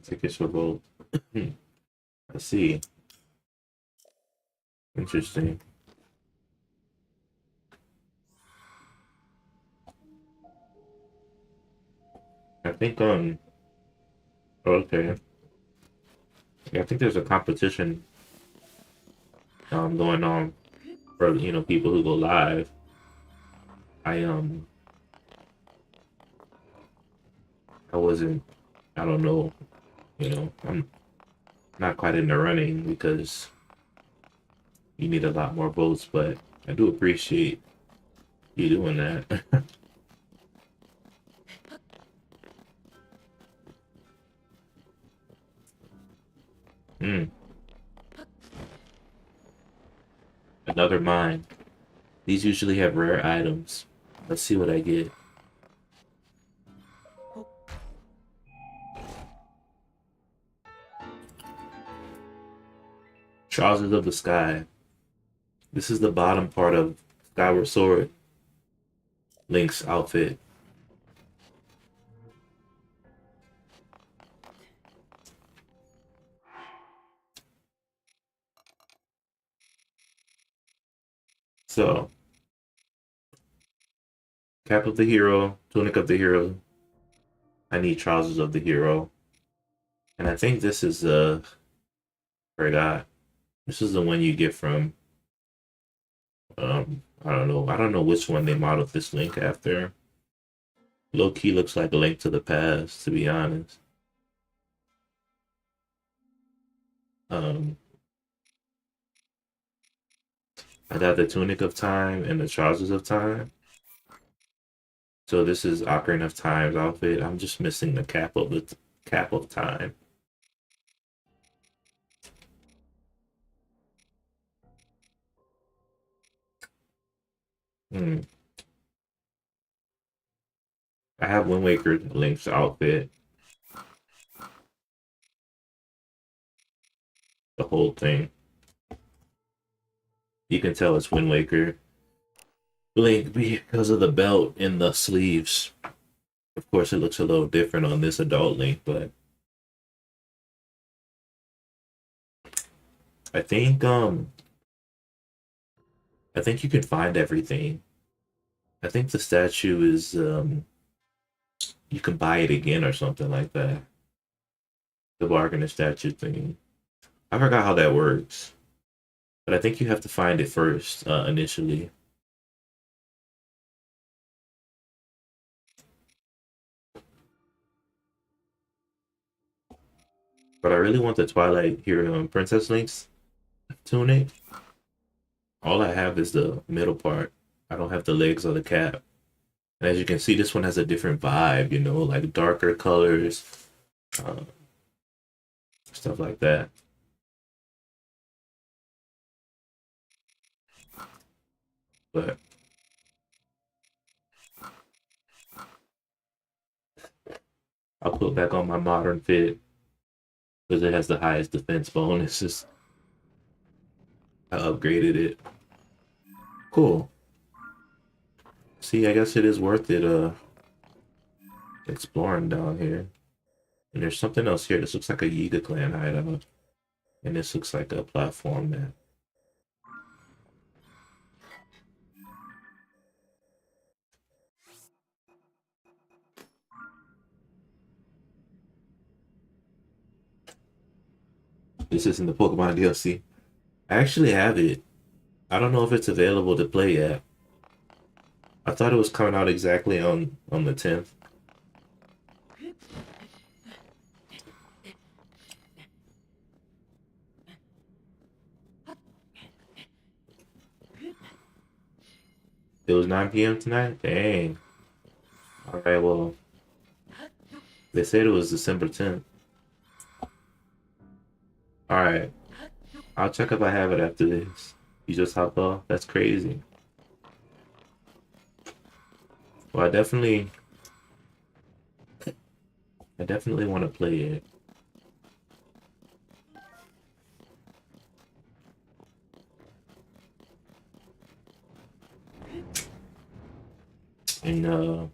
Tickets for both. I see. Interesting. I think okay. Yeah, I think there's a competition going on for people who go live. I I wasn't I don't know, I'm not quite in the running because you need a lot more votes, but I do appreciate you doing that. mm, another mine. These usually have rare items. Let's see what I get. Trousers of the Sky. This is the bottom part of Skyward Sword Link's outfit. So, cap of the hero, tunic of the hero. I need trousers of the hero. And I think this is forgot. This is the one you get from I don't know. I don't know which one they modeled this Link after. Low key looks like a Link to the Past, to be honest. Um I got the tunic of time and the trousers of time. So this is Ocarina of Time's outfit. I'm just missing the cap of time. Hmm. I have Wind Waker Link's outfit, the whole thing. You can tell it's Wind Waker Link because of the belt and the sleeves. Of course, it looks a little different on this adult Link, but I think um I think you can find everything. I think the statue is you can buy it again or something like that. The bargainer statue thing. I forgot how that works, but I think you have to find it first initially. But I really want the Twilight Hero and Princess Link's tunic. All I have is the middle part. I don't have the legs or the cap. And as you can see, this one has a different vibe, like darker colors, uh, stuff like that. But I'll put back on my modern fit because it has the highest defense bonuses. I upgraded it. Cool. See, I guess it is worth it exploring down here. And there's something else here. This looks like a Yiga clan hideout. And this looks like a platform map. This isn't the Pokemon DLC. I actually have it. I don't know if it's available to play yet. I thought it was coming out exactly on the 10th. It was 9 p.m. tonight? Dang. Alright, well, they said it was December 10th. Alright, I'll check if I have it after this. You just hopped off? That's crazy. Well, I definitely want to play it. And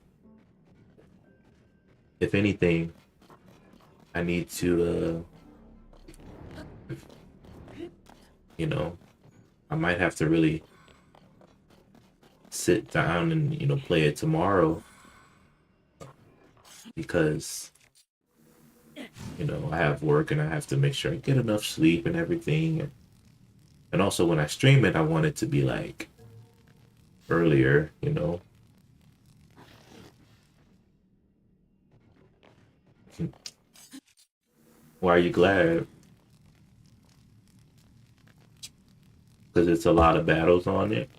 if anything, I need to you know, I might have to really sit down and, play it tomorrow because, I have work and I have to make sure I get enough sleep and everything. And also when I stream it, I want it to be like earlier. Why are you glad? Because it's a lot of battles on it.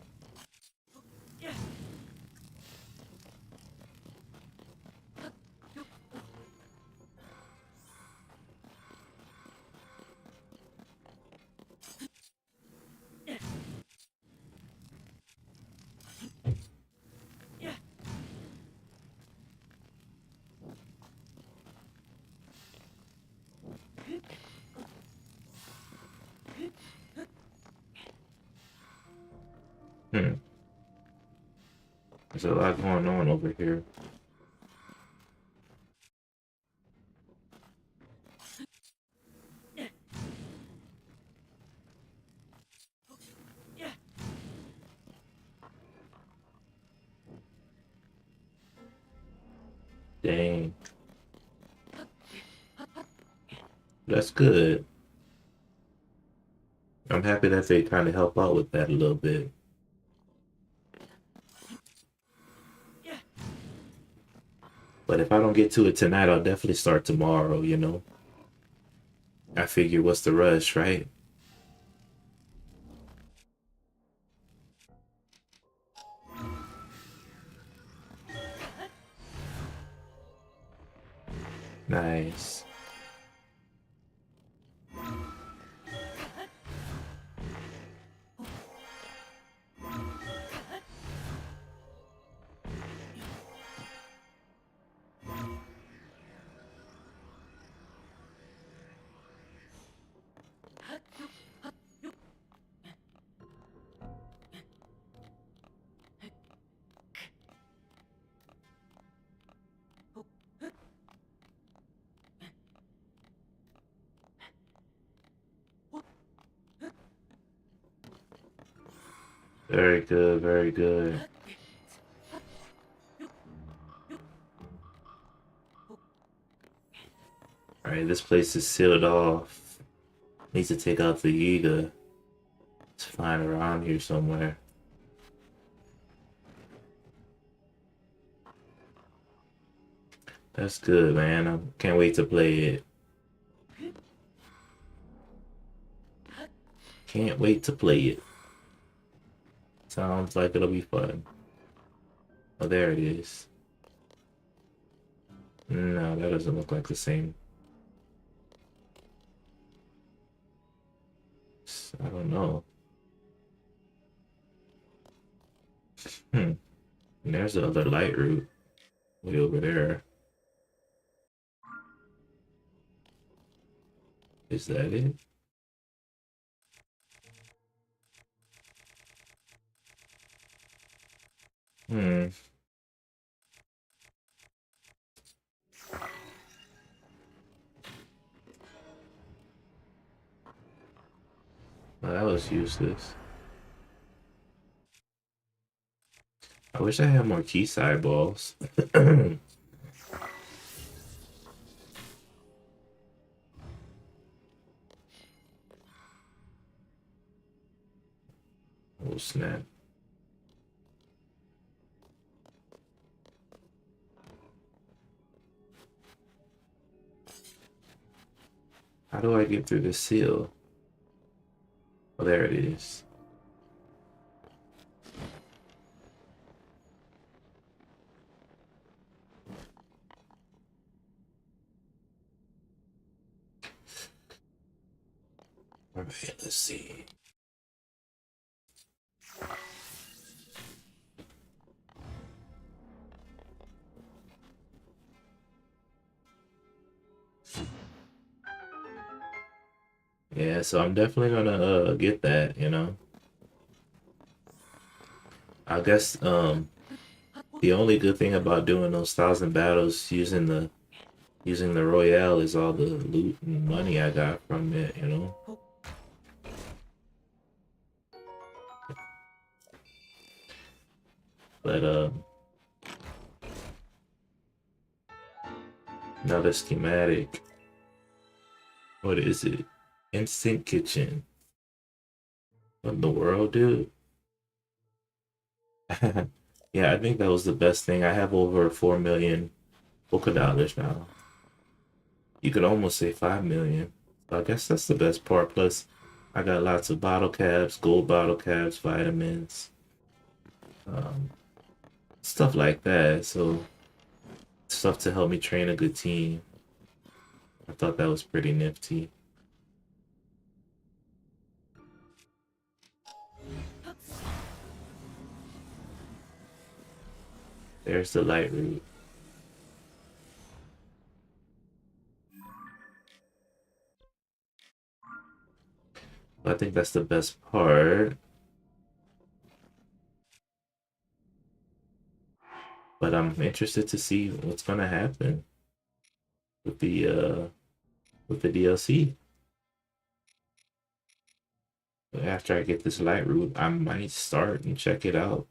Hmm. There's a lot going on over here. Dang. That's good. I'm happy that they kind of help out with that a little bit. But if I don't get to it tonight, I'll definitely start tomorrow. I figure what's the rush, right? Nice. Very good, very good. Alright, this place is sealed off. Need to take out the Yiga. It's flying around here somewhere. That's good, man. I can't wait to play it. Can't wait to play it. Sounds like it'll be fun. Oh, there it is. No, that doesn't look like the same. I don't know. Hmm. And there's the other light route way over there. Is that it? Hmm. Well, that was useless. I wish I had more key side balls. Oh snap. How do I get through this seal? Oh, there it is. Alright, let's see. Yeah, so I'm definitely gonna get that, you know. I guess the only good thing about doing those 1,000 battles using the Royale is all the loot and money I got from it, you know. But another schematic. What is it? Instant kitchen. What in the world, dude? Yeah, I think that was the best thing. I have over 4 million polka dollars now. You could almost say 5 million. So I guess that's the best part. Plus, I got lots of bottle caps, gold bottle caps, vitamins, um, stuff like that. So stuff to help me train a good team. I thought that was pretty nifty. There's the light route. I think that's the best part. But I'm interested to see what's gonna happen with the DLC. After I get this light route, I might start and check it out.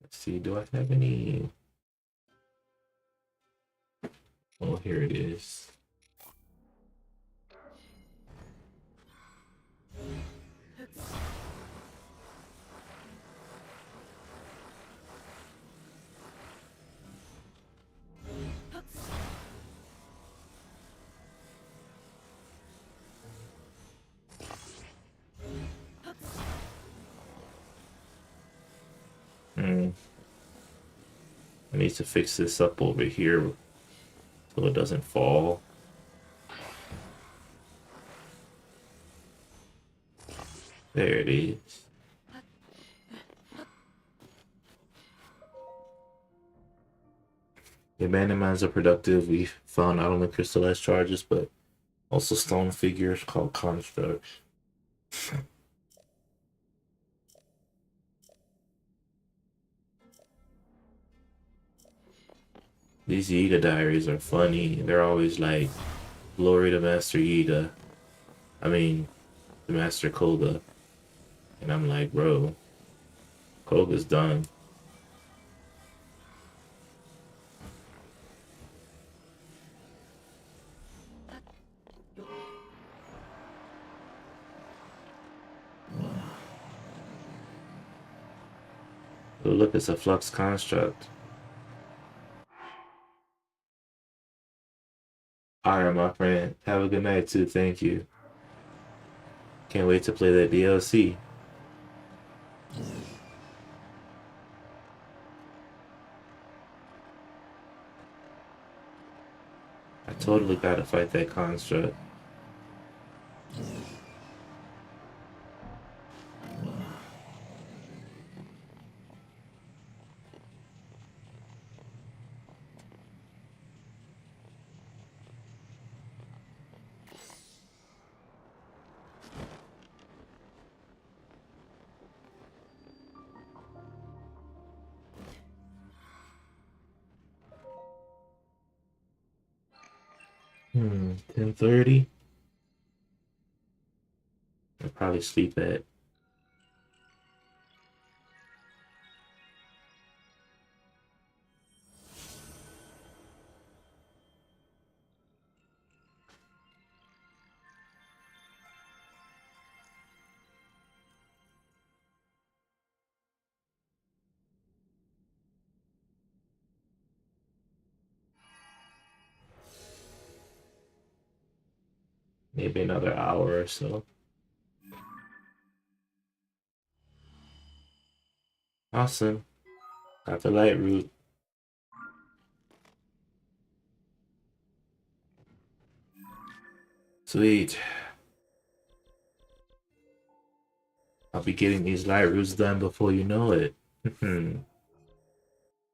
Let's see, do I have any? Oh, here it is. Hmm. I need to fix this up over here so it doesn't fall. There it is. The abandoned mines are productive. We found not only crystallized charges, but also stone figures called constructs. These Yiga diaries are funny. They're always like, glory to Master Yiga. I mean, the Master Koga. And I'm like, bro, Koga's done. Oh, look, it's a flux construct. Alright, my friend. Have a good night, too. Thank you. Can't wait to play that DLC. I totally gotta fight that construct. 10:30. I'll probably sleep at. Maybe another hour or so. Awesome. Got the light route. Sweet. I'll be getting these light routes done before you know it.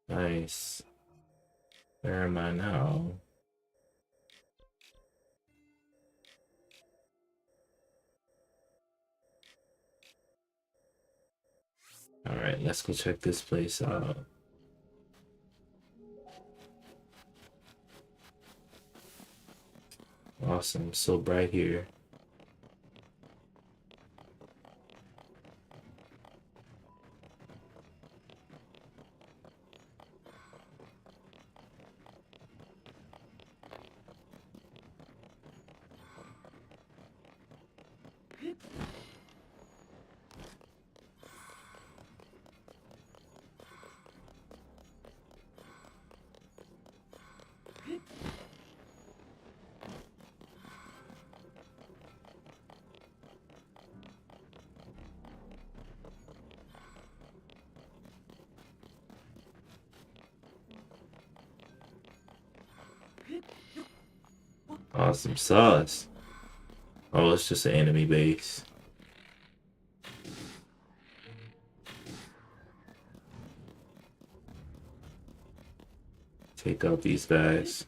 Nice. Where am I now? Alright, let's go check this place out. Awesome, so bright here. Awesome sauce. Oh, it's just an enemy base. Take out these guys.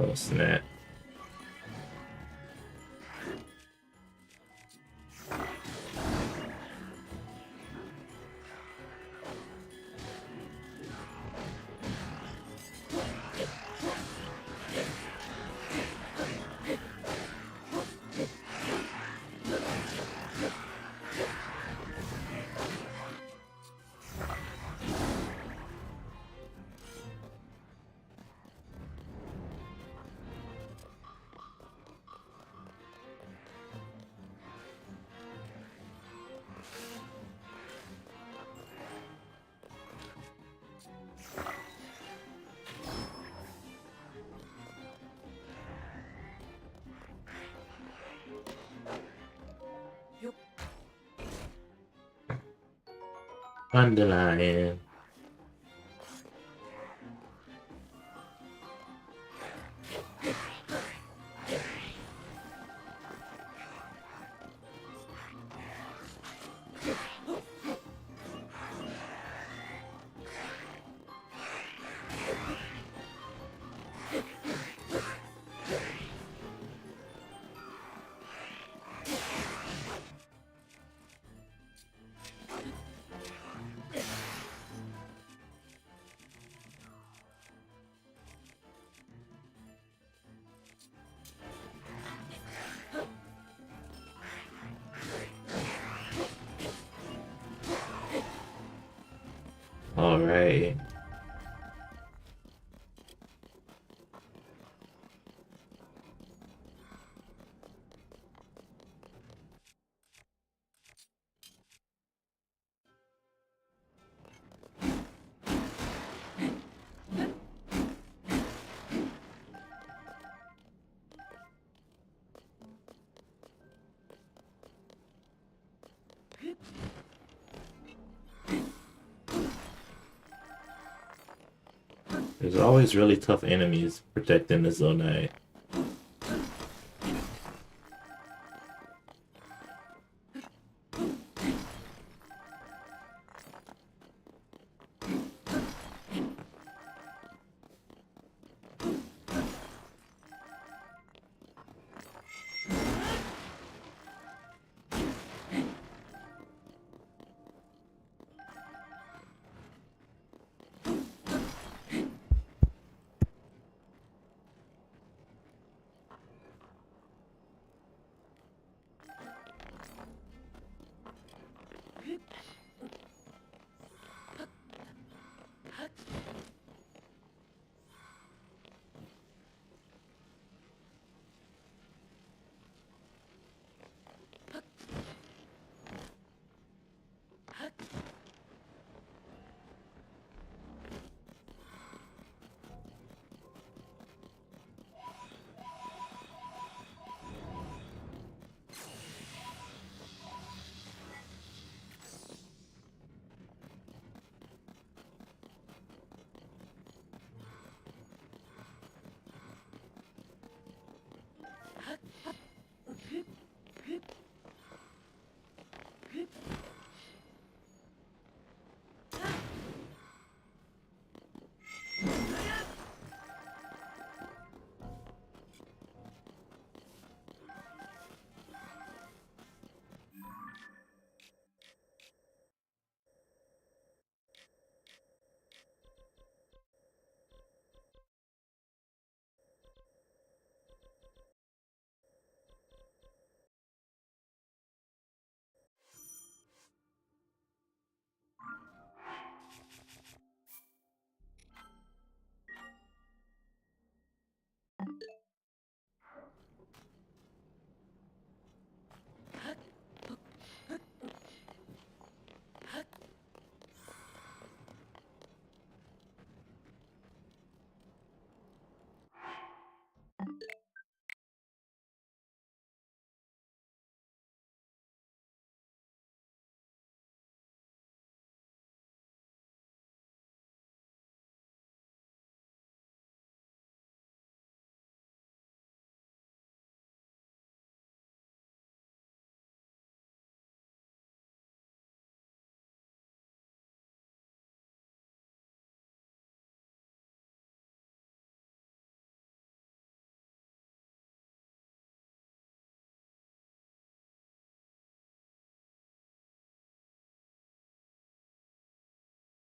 Oh, snap. Underline. All right. There's always really tough enemies protecting the Zonite.